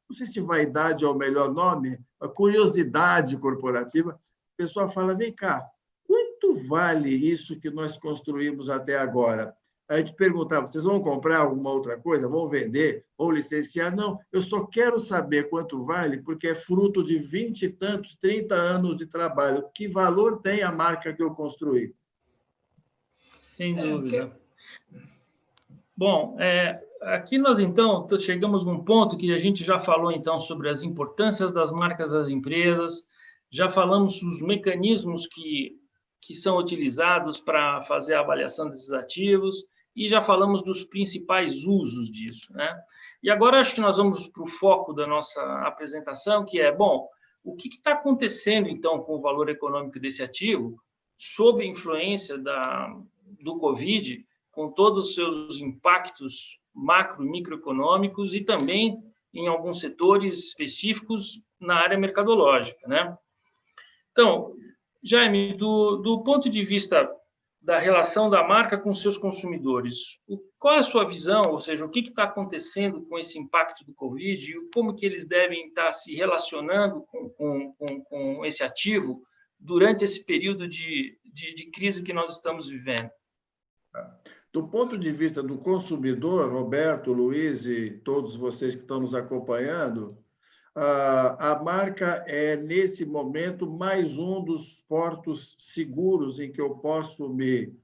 S2: não sei se vaidade é o melhor nome, a curiosidade corporativa, a pessoa fala, vem cá, quanto vale isso que nós construímos até agora? Aí a gente perguntava, vocês vão comprar alguma outra coisa? Vão vender? Vão licenciar? Não, eu só quero saber quanto vale, porque é fruto de 20 e tantos, 30 anos de trabalho. Que valor tem a marca que eu construí?
S1: Sem dúvida. Bom, aqui nós, então, chegamos num ponto que a gente já falou, então, sobre as importâncias das marcas das empresas, já falamos os mecanismos que são utilizados para fazer a avaliação desses ativos, e já falamos dos principais usos disso, né? E agora acho que nós vamos para o foco da nossa apresentação, que é, bom, o que está acontecendo, então, com o valor econômico desse ativo, sob a influência do Covid, com todos os seus impactos macro e microeconômicos e também em alguns setores específicos na área mercadológica, né? Então, Jaime, do ponto de vista da relação da marca com seus consumidores, qual é a sua visão, ou seja, o que está acontecendo com esse impacto do Covid e como que eles devem estar se relacionando com esse ativo durante esse período de crise que nós estamos vivendo?
S2: Do ponto de vista do consumidor, Roberto, Luiz e todos vocês que estão nos acompanhando, a marca é, nesse momento, mais um dos portos seguros em que eu posso me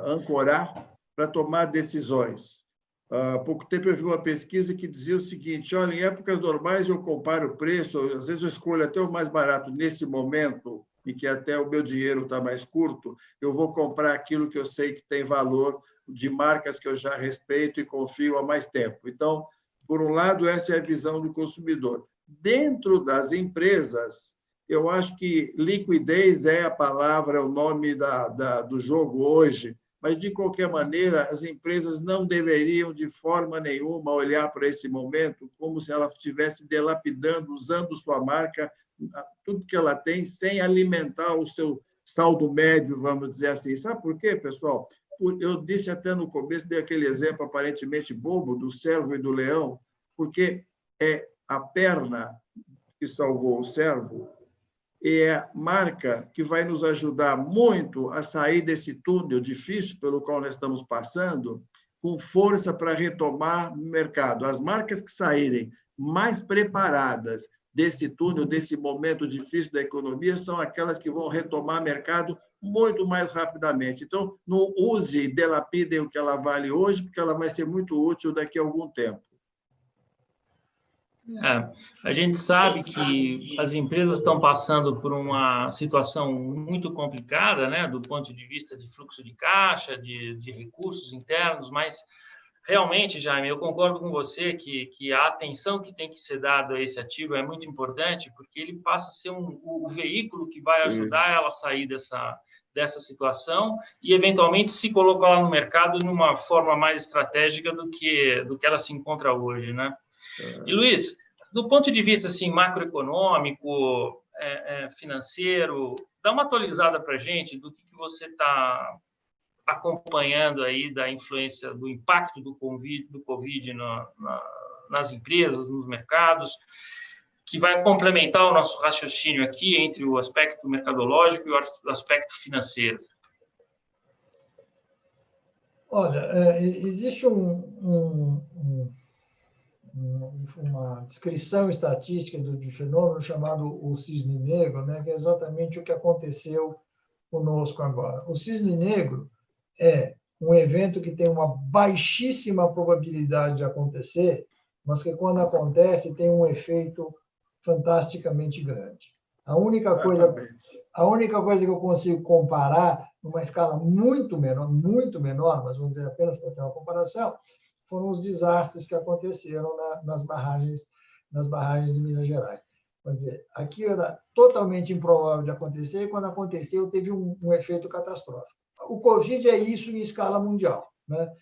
S2: ancorar para tomar decisões. Há pouco tempo eu vi uma pesquisa que dizia o seguinte: olha, em épocas normais eu comparo o preço, às vezes eu escolho até o mais barato. Nesse momento, em que até o meu dinheiro está mais curto, eu vou comprar aquilo que eu sei que tem valor, de marcas que eu já respeito e confio há mais tempo. Então, por um lado, essa é a visão do consumidor. Dentro das empresas, eu acho que liquidez é a palavra, o nome do jogo hoje, mas, de qualquer maneira, as empresas não deveriam, de forma nenhuma, olhar para esse momento como se ela estivesse dilapidando, usando sua marca, tudo que ela tem, sem alimentar o seu saldo médio, vamos dizer assim. Sabe por quê, pessoal? Eu disse até no começo, dei aquele exemplo aparentemente bobo do cervo e do leão, porque é a perna que salvou o cervo e é a marca que vai nos ajudar muito a sair desse túnel difícil pelo qual nós estamos passando, com força para retomar o mercado. As marcas que saírem mais preparadas desse túnel, desse momento difícil da economia, são aquelas que vão retomar o mercado muito mais rapidamente. Então, não use e delapidem o que ela vale hoje, porque ela vai ser muito útil daqui a algum tempo.
S1: A gente sabe que as empresas estão passando por uma situação muito complicada, né, do ponto de vista de fluxo de caixa, de recursos internos, mas realmente, Jaime, eu concordo com você que a atenção que tem que ser dada a esse ativo é muito importante, porque ele passa a ser o veículo que vai ajudar ela a sair dessa situação e, eventualmente, se colocar no mercado de uma forma mais estratégica do que ela se encontra hoje, né? E, Luiz, do ponto de vista assim, macroeconômico, financeiro, dá uma atualizada para a gente do que você está acompanhando aí da influência, do impacto do Covid nas empresas, nos mercados, que vai complementar o nosso raciocínio aqui entre o aspecto mercadológico e o aspecto financeiro.
S3: Olha, existe uma descrição estatística de fenômeno chamado o cisne negro, né, que é exatamente o que aconteceu conosco agora. O cisne negro é um evento que tem uma baixíssima probabilidade de acontecer, mas que, quando acontece, tem um efeito fantasticamente grande. A única coisa que eu consigo comparar, numa escala muito menor, mas vamos dizer apenas para ter uma comparação, foram os desastres que aconteceram nas barragens de Minas Gerais. Quer dizer, aquilo era totalmente improvável de acontecer, e quando aconteceu, teve um efeito catastrófico. O Covid é isso em escala mundial, né?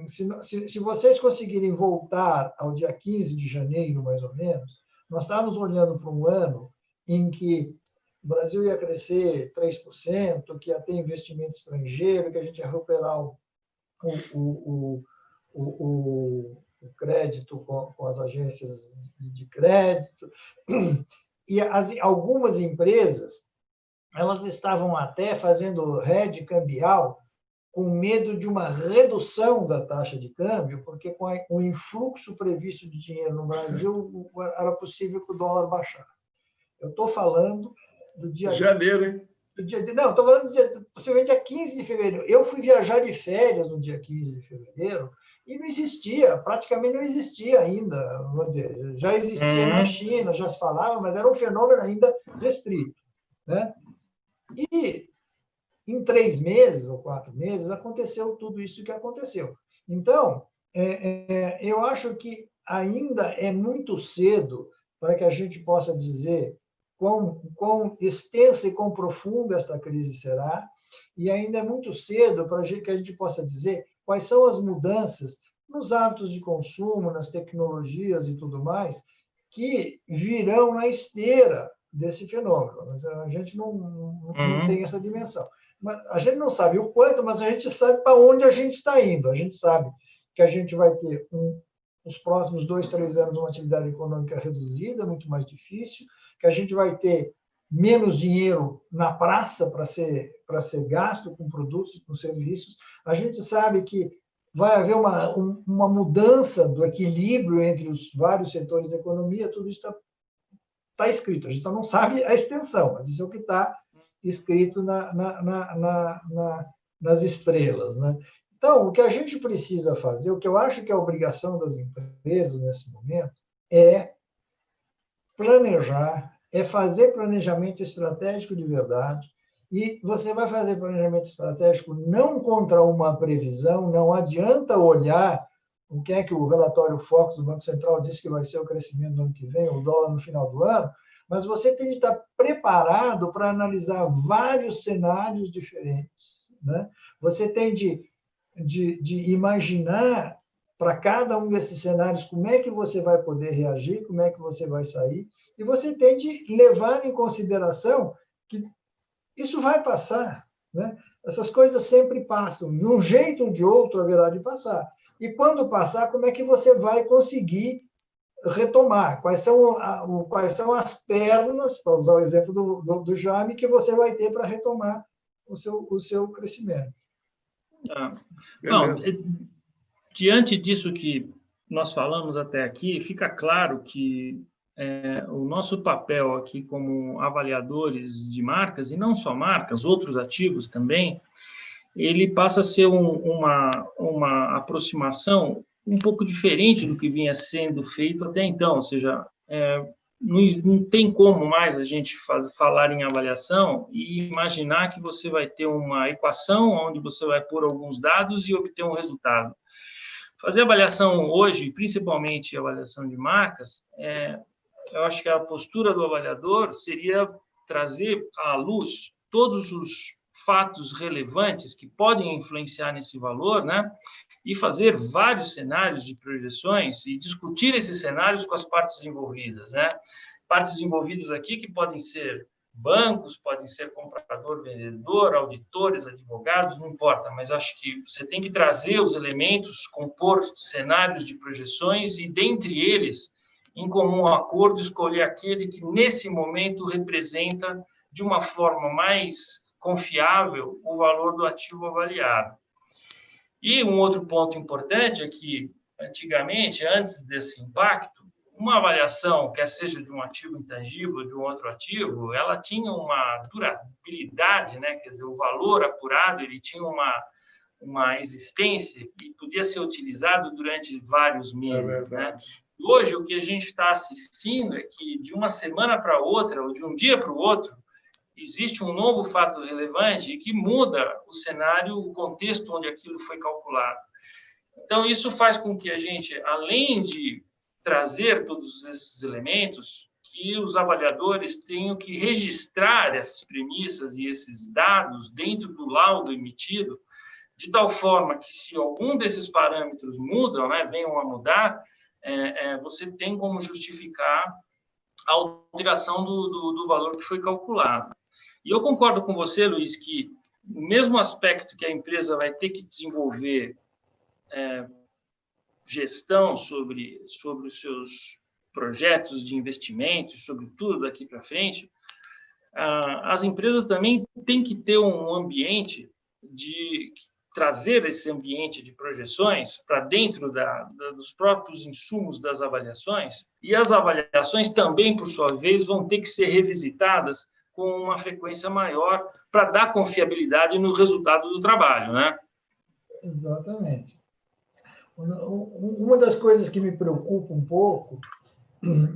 S3: Se vocês conseguirem voltar ao dia 15 de janeiro, mais ou menos, nós estávamos olhando para um ano em que o Brasil ia crescer 3%, que ia ter investimento estrangeiro, que a gente ia recuperar o crédito com as agências de crédito. E algumas empresas, elas estavam até fazendo hedge cambial com medo de uma redução da taxa de câmbio, porque com o influxo previsto de dinheiro no Brasil, era possível que o dólar baixasse. Eu estou falando do dia...
S2: Janeiro, hein?
S3: Não, estou falando possivelmente dia 15 de fevereiro. Eu fui viajar de férias no dia 15 de fevereiro e não existia, praticamente não existia ainda, vou dizer, já existia na China, já se falava, mas era um fenômeno ainda restrito, né? E em 3 meses ou 4 meses aconteceu tudo isso que aconteceu. Então, eu acho que ainda é muito cedo para que a gente possa dizer quão extensa e quão profunda esta crise será, e ainda é muito cedo para que a gente possa dizer quais são as mudanças nos hábitos de consumo, nas tecnologias e tudo mais, que virão na esteira desse fenômeno. A gente não tem essa dimensão. A gente não sabe o quanto, mas a gente sabe para onde a gente está indo. A gente sabe que a gente vai ter, nos próximos 2, 3 anos, uma atividade econômica reduzida, muito mais difícil, que a gente vai ter menos dinheiro na praça para ser gasto com produtos e com serviços. A gente sabe que vai haver uma mudança do equilíbrio entre os vários setores da economia, tudo isso está escrito. A gente só não sabe a extensão, mas isso é o que está escrito nas estrelas, né? Então, o que a gente precisa fazer, o que eu acho que é a obrigação das empresas nesse momento, é planejar, é fazer planejamento estratégico de verdade. E você vai fazer planejamento estratégico não contra uma previsão, não adianta olhar o que é que o relatório Focus do Banco Central diz que vai ser o crescimento do ano que vem, o dólar no final do ano, mas você tem de estar preparado para analisar vários cenários diferentes, né? Você tem de imaginar para cada um desses cenários como é que você vai poder reagir, como é que você vai sair, e você tem de levar em consideração que isso vai passar, né? Essas coisas sempre passam, de um jeito ou de outro haverá de passar. E quando passar, como é que você vai conseguir retomar? Quais são as pernas, para usar o exemplo do Jaime, que você vai ter para retomar o seu crescimento?
S1: Bom, diante disso que nós falamos até aqui, fica claro que o nosso papel aqui como avaliadores de marcas, e não só marcas, outros ativos também, ele passa a ser uma aproximação um pouco diferente do que vinha sendo feito até então, ou seja, não tem como mais a gente falar em avaliação e imaginar que você vai ter uma equação onde você vai pôr alguns dados e obter um resultado. Fazer avaliação hoje, principalmente avaliação de marcas, eu acho que a postura do avaliador seria trazer à luz todos os fatos relevantes que podem influenciar nesse valor, né? E fazer vários cenários de projeções e discutir esses cenários com as partes envolvidas, né? Partes envolvidas aqui que podem ser bancos, podem ser comprador, vendedor, auditores, advogados, não importa, mas acho que você tem que trazer os elementos, compor cenários de projeções e, dentre eles, em comum acordo, escolher aquele que, nesse momento, representa, de uma forma mais confiável, o valor do ativo avaliado. E um outro ponto importante é que, antigamente, antes desse impacto, uma avaliação, quer seja de um ativo intangível ou de um outro ativo, ela tinha uma durabilidade, né? Quer dizer, o valor apurado, ele tinha uma existência e podia ser utilizado durante vários meses, né? Hoje, o que a gente está assistindo é que, de uma semana para outra, ou de um dia para o outro, existe um novo fato relevante que muda o cenário, o contexto onde aquilo foi calculado. Então, isso faz com que a gente, além de trazer todos esses elementos, que os avaliadores tenham que registrar essas premissas e esses dados dentro do laudo emitido, de tal forma que, se algum desses parâmetros mudam, né, venham a mudar, você tem como justificar a alteração do valor que foi calculado. E eu concordo com você, Luiz, que o mesmo aspecto que a empresa vai ter que desenvolver gestão sobre os seus projetos de investimento, sobre tudo daqui para frente, as empresas também têm que ter um ambiente de trazer esse ambiente de projeções para dentro dos próprios insumos das avaliações, e as avaliações também, por sua vez, vão ter que ser revisitadas com uma frequência maior para dar confiabilidade no resultado do trabalho, né?
S3: Exatamente. Uma das coisas que me preocupa um pouco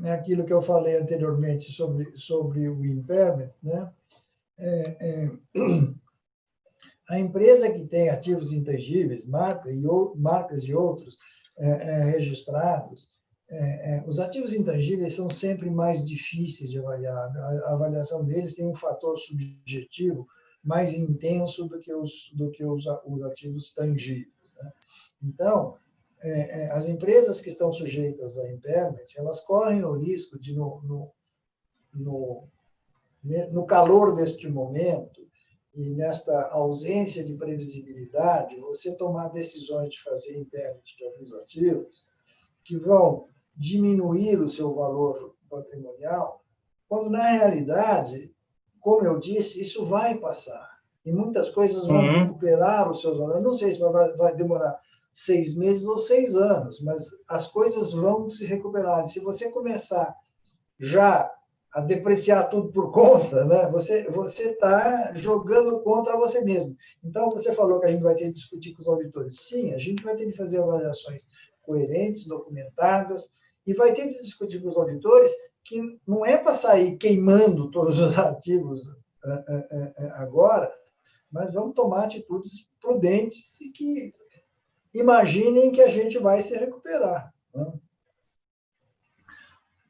S3: é aquilo que eu falei anteriormente sobre o impairment, né? A empresa que tem ativos intangíveis, marcas e outros registrados, os ativos intangíveis são sempre mais difíceis de avaliar. A avaliação deles tem um fator subjetivo mais intenso do que os ativos tangíveis, né? Então, as empresas que estão sujeitas a impairment, elas correm o risco de, no calor deste momento e nesta ausência de previsibilidade, você tomar decisões de fazer impairment de alguns ativos que vão diminuir o seu valor patrimonial, quando, na realidade, como eu disse, isso vai passar. E muitas coisas vão recuperar os seus valores. Não sei se vai demorar 6 meses ou 6 anos, mas as coisas vão se recuperar. E se você começar já a depreciar tudo por conta, né? Você está jogando contra você mesmo. Então, você falou que a gente vai ter que discutir com os auditores. Sim, a gente vai ter que fazer avaliações coerentes, documentadas, e vai ter que discutir com os auditores que não é para sair queimando todos os ativos agora, mas vamos tomar atitudes prudentes e que imaginem que a gente vai se recuperar, né?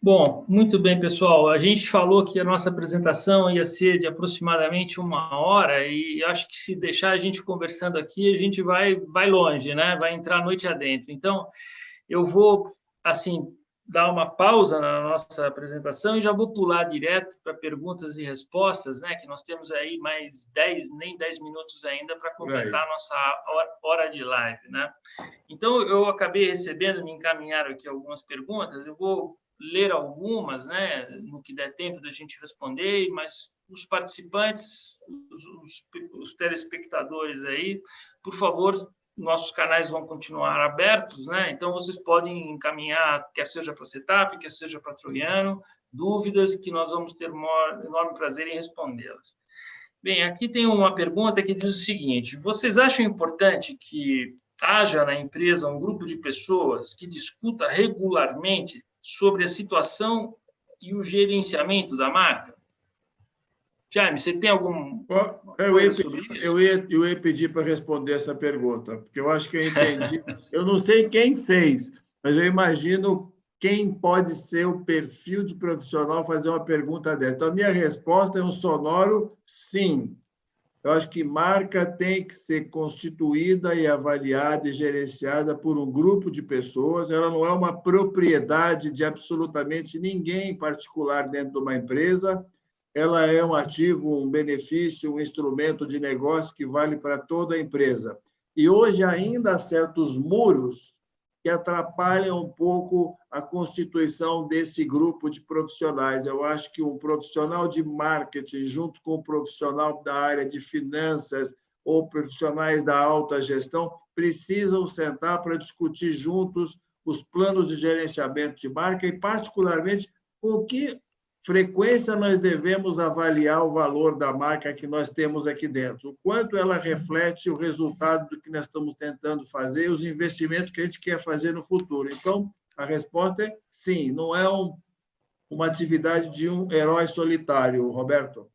S1: Bom, muito bem, pessoal. A gente falou que a nossa apresentação ia ser de aproximadamente 1 hora e acho que se deixar a gente conversando aqui, a gente vai longe, né? Vai entrar a noite adentro. Então, eu vou, assim, dar uma pausa na nossa apresentação e já vou pular direto para perguntas e respostas, né? Que nós temos aí mais 10 minutos ainda para completar a nossa hora de live, né? Então, eu acabei recebendo, me encaminharam aqui algumas perguntas, eu vou ler algumas, né, no que der tempo da gente responder, mas os participantes, os telespectadores aí, por favor, nossos canais vão continuar abertos, né? Então, vocês podem encaminhar, quer seja para a Setap, quer seja para a Troiano, dúvidas que nós vamos ter um enorme prazer em respondê-las. Bem, aqui tem uma pergunta que diz o seguinte: vocês acham importante que haja na empresa um grupo de pessoas que discuta regularmente sobre a situação e o gerenciamento da marca? Jaime, você tem algum...
S2: Eu ia pedir para responder essa pergunta, porque eu acho que eu entendi. Eu não sei quem fez, mas eu imagino quem pode ser o perfil de profissional fazer uma pergunta dessa. Então, a minha resposta é um sonoro sim. Eu acho que marca tem que ser constituída e avaliada e gerenciada por um grupo de pessoas. Ela não é uma propriedade de absolutamente ninguém em particular dentro de uma empresa. Ela é um ativo, um benefício, um instrumento de negócio que vale para toda a empresa. E hoje ainda há certos muros que atrapalham um pouco a constituição desse grupo de profissionais. Eu acho que um profissional de marketing, junto com o profissional da área de finanças ou profissionais da alta gestão, precisam sentar para discutir juntos os planos de gerenciamento de marca e, particularmente, com que frequência nós devemos avaliar o valor da marca que nós temos aqui dentro, o quanto ela reflete o resultado do que nós estamos tentando fazer, os investimentos que a gente quer fazer no futuro. Então, a resposta é sim, não é uma atividade de um herói solitário, Roberto.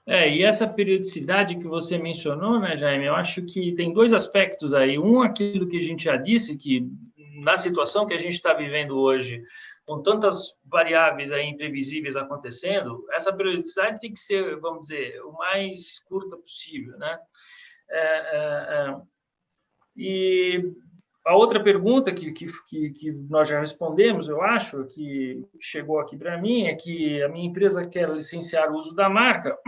S1: E essa periodicidade que você mencionou, né, Jaime, eu acho que tem 2 aspectos aí. Um, aquilo que a gente já disse, que na situação que a gente está vivendo hoje, com tantas variáveis aí imprevisíveis acontecendo, essa periodicidade tem que ser, vamos dizer, o mais curta possível, né? E a outra pergunta que nós já respondemos, eu acho, que chegou aqui para mim, é que a minha empresa quer licenciar o uso da marca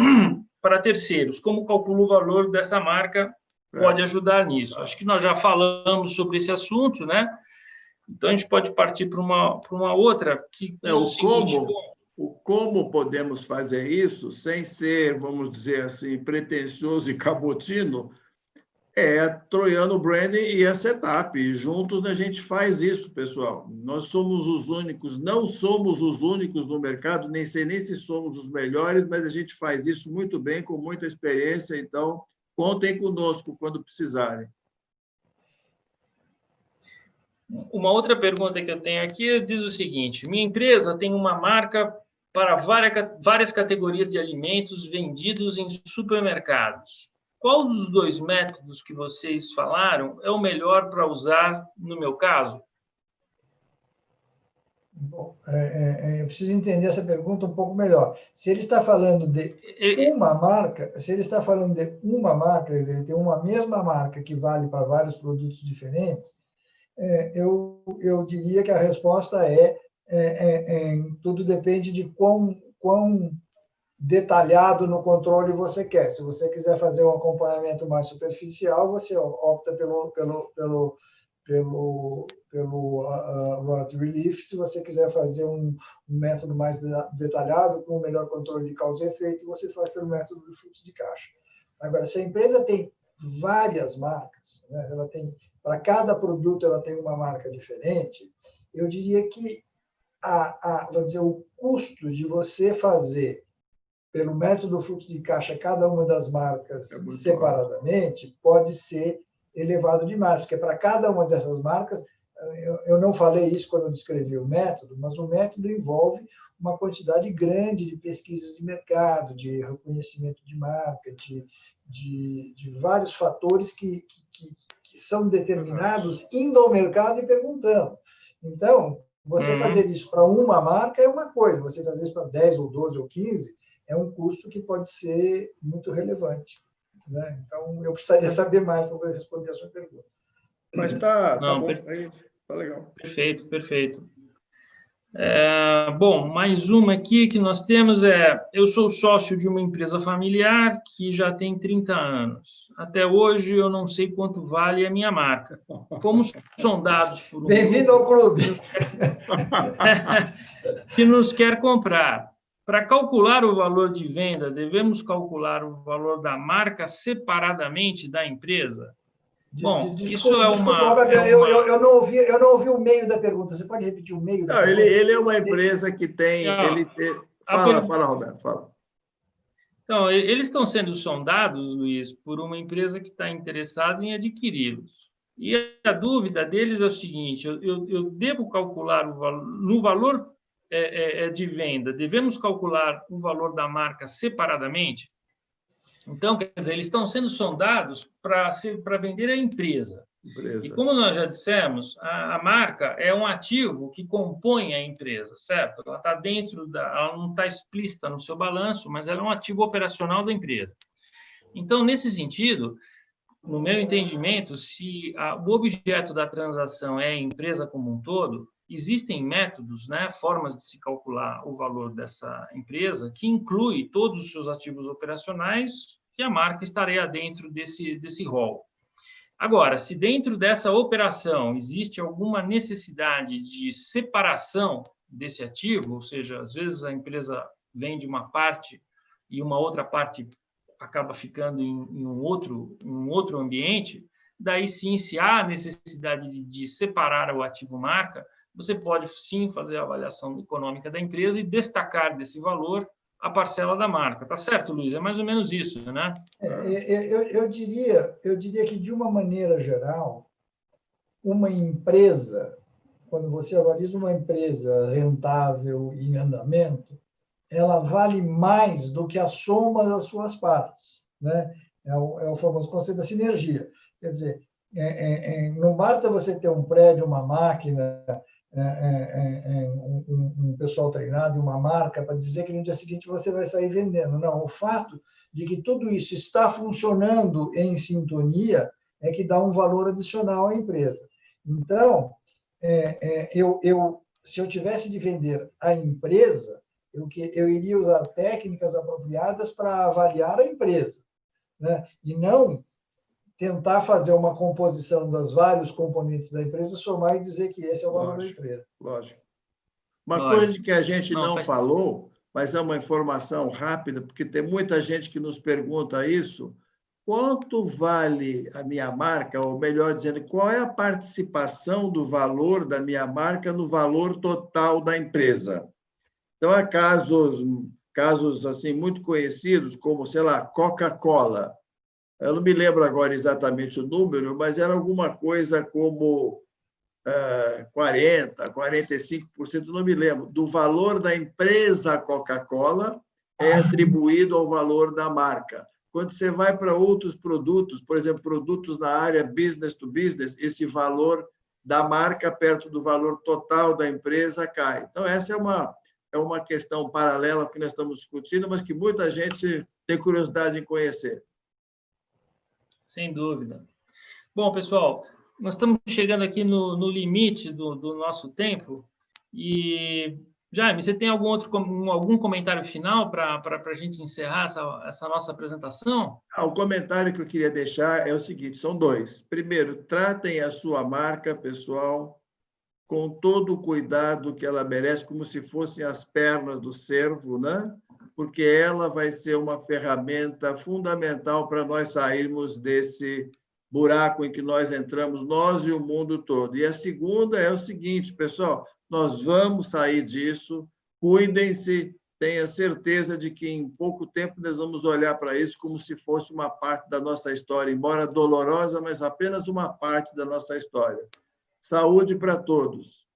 S1: para terceiros. Como calcula o valor dessa marca? Pode ajudar nisso. Acho que nós já falamos sobre esse assunto, né? Então, a gente pode partir para uma outra que diz o seguinte...
S2: Como podemos fazer isso sem ser, vamos dizer assim, pretensioso e cabotino, Troiano Branding e a Setap. Juntos a gente faz isso, pessoal. Nós somos os únicos, não somos os únicos no mercado, nem sei nem se somos os melhores, mas a gente faz isso muito bem, com muita experiência. Então, contem conosco quando precisarem.
S1: Uma outra pergunta que eu tenho aqui diz o seguinte: minha empresa tem uma marca para várias categorias de alimentos vendidos em supermercados. qual dos dois métodos que vocês falaram é o melhor para usar no meu caso?
S3: Bom, eu preciso entender essa pergunta um pouco melhor. Se ele está falando de uma marca, se ele está falando de uma marca, quer dizer, ele tem uma mesma marca que vale para vários produtos diferentes, eu diria que a resposta tudo depende de quão detalhado no controle você quer. Se você quiser fazer um acompanhamento mais superficial, você opta pelo Rod Relief. Se você quiser fazer um método mais detalhado, com o melhor controle de causa e efeito, você faz pelo método do fluxo de caixa. Agora, se a empresa tem várias marcas, né, ela tem, para cada produto ela tem uma marca diferente, eu diria que vou dizer, o custo de você fazer pelo método do fluxo de caixa cada uma das marcas separadamente pode ser elevado demais, porque para cada uma dessas marcas, eu não falei isso quando eu descrevi o método, mas o método envolve uma quantidade grande de pesquisas de mercado, de reconhecimento de marca, de vários fatores que são determinados indo ao mercado e perguntando. Então, você fazer isso para uma marca é uma coisa, você fazer isso para 10 ou 12 ou 15 é um custo que pode ser muito relevante, né? Então, eu precisaria saber mais para poder responder a sua pergunta.
S2: Mas tá bom, tá legal.
S1: Perfeito, perfeito. Bom, mais uma aqui que nós temos eu sou sócio de uma empresa familiar que já tem 30 anos. Até hoje eu não sei quanto vale a minha marca. Fomos sondados por um
S3: Bem-vindo ao clube!
S1: Que nos quer comprar. Para calcular o valor de venda, devemos calcular o valor da marca separadamente da empresa? Bom, isso é uma...
S3: Eu não ouvi o meio da pergunta. Você pode repetir o meio da pergunta?
S2: Ele é uma empresa que tem... Fala, Roberto, fala.
S1: Então, eles estão sendo sondados, Luiz, por uma empresa que está interessada em adquiri-los. E a dúvida deles é o seguinte, eu devo calcular no valor de venda, devemos calcular o valor da marca separadamente? Então, quer dizer, eles estão sendo sondados para vender a empresa. E como nós já dissemos, a marca é um ativo que compõe a empresa, certo? Ela está ela não está explícita no seu balanço, mas ela é um ativo operacional da empresa. Então, nesse sentido, no meu entendimento, se o objeto da transação é a empresa como um todo, existem métodos, né, formas de se calcular o valor dessa empresa que inclui todos os seus ativos operacionais e a marca estaria dentro desse rol. Agora, se dentro dessa operação existe alguma necessidade de separação desse ativo, ou seja, às vezes a empresa vende uma parte e uma outra parte acaba ficando em um outro ambiente, daí sim, se há necessidade de separar o ativo marca, você pode sim fazer a avaliação econômica da empresa e destacar desse valor a parcela da marca. Tá certo, Luiz? É mais ou menos isso, né?
S3: Eu diria que, de uma maneira geral, uma empresa, quando você avalia uma empresa rentável e em andamento, ela vale mais do que a soma das suas partes, né? É o famoso conceito da sinergia. Quer dizer, não basta você ter um prédio, uma máquina, um pessoal treinado e uma marca para dizer que no dia seguinte você vai sair vendendo. Não, o fato de que tudo isso está funcionando em sintonia é que dá um valor adicional à empresa. Então, se eu tivesse de vender a empresa, eu iria usar técnicas apropriadas para avaliar a empresa, né? E não tentar fazer uma composição dos vários componentes da empresa, somar e dizer que esse é o valor da empresa.
S2: Lógico. Uma coisa que a gente não falou, mas é uma informação rápida, porque tem muita gente que nos pergunta isso, quanto vale a minha marca, ou melhor dizendo, qual é a participação do valor da minha marca no valor total da empresa? Então, há casos assim, muito conhecidos, como, sei lá, Coca-Cola. Eu não me lembro agora exatamente o número, mas era alguma coisa como 40%, 45%, não me lembro, do valor da empresa Coca-Cola é atribuído ao valor da marca. Quando você vai para outros produtos, por exemplo, produtos na área business to business, esse valor da marca perto do valor total da empresa cai. Então, essa é uma questão paralela que nós estamos discutindo, mas que muita gente tem curiosidade em conhecer.
S1: Sem dúvida. Bom, pessoal, nós estamos chegando aqui no limite do nosso tempo. E, Jaime, você tem algum comentário final para a gente encerrar essa nossa apresentação?
S2: O comentário que eu queria deixar é o seguinte, são dois. Primeiro, tratem a sua marca, pessoal, com todo o cuidado que ela merece, como se fossem as pernas do cervo, né? Porque ela vai ser uma ferramenta fundamental para nós sairmos desse buraco em que nós entramos, nós e o mundo todo. E a segunda é o seguinte, pessoal, nós vamos sair disso, cuidem-se, tenha certeza de que em pouco tempo nós vamos olhar para isso como se fosse uma parte da nossa história, embora dolorosa, mas apenas uma parte da nossa história. Saúde para todos.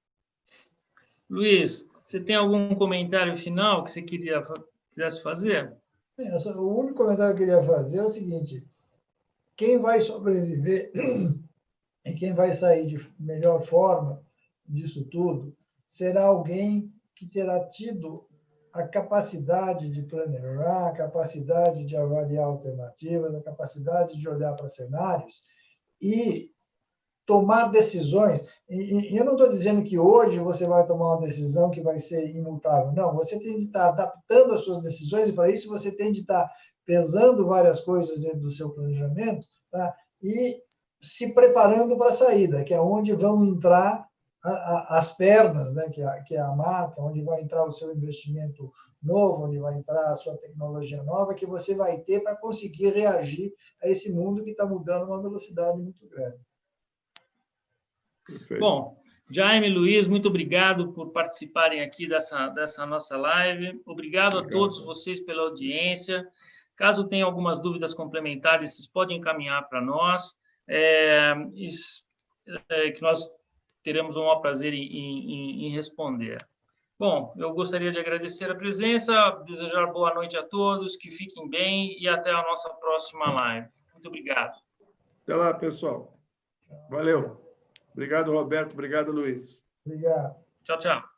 S1: Luiz, você tem algum comentário final que você quisesse fazer?
S3: O único comentário que eu queria fazer é o seguinte: quem vai sobreviver e quem vai sair de melhor forma disso tudo será alguém que terá tido a capacidade de planejar, a capacidade de avaliar alternativas, a capacidade de olhar para cenários e tomar decisões. E eu não estou dizendo que hoje você vai tomar uma decisão que vai ser imutável. Não, você tem de estar adaptando as suas decisões e, para isso, você tem de estar pesando várias coisas dentro do seu planejamento, tá? E se preparando para a saída, que é onde vão entrar as pernas, né? que é a marca, onde vai entrar o seu investimento novo, onde vai entrar a sua tecnologia nova, que você vai ter para conseguir reagir a esse mundo que está mudando a uma velocidade muito grande.
S2: Perfeito.
S1: Bom, Jaime, Luiz, muito obrigado por participarem aqui dessa nossa live. Obrigado a todos vocês pela audiência. Caso tenham algumas dúvidas complementares, vocês podem encaminhar para nós, que nós teremos o maior prazer em responder. Bom, eu gostaria de agradecer a presença, desejar boa noite a todos, que fiquem bem e até a nossa próxima live. Muito obrigado.
S2: Até lá, pessoal. Valeu. Obrigado, Roberto. Obrigado, Luiz.
S3: Obrigado.
S1: Tchau, tchau.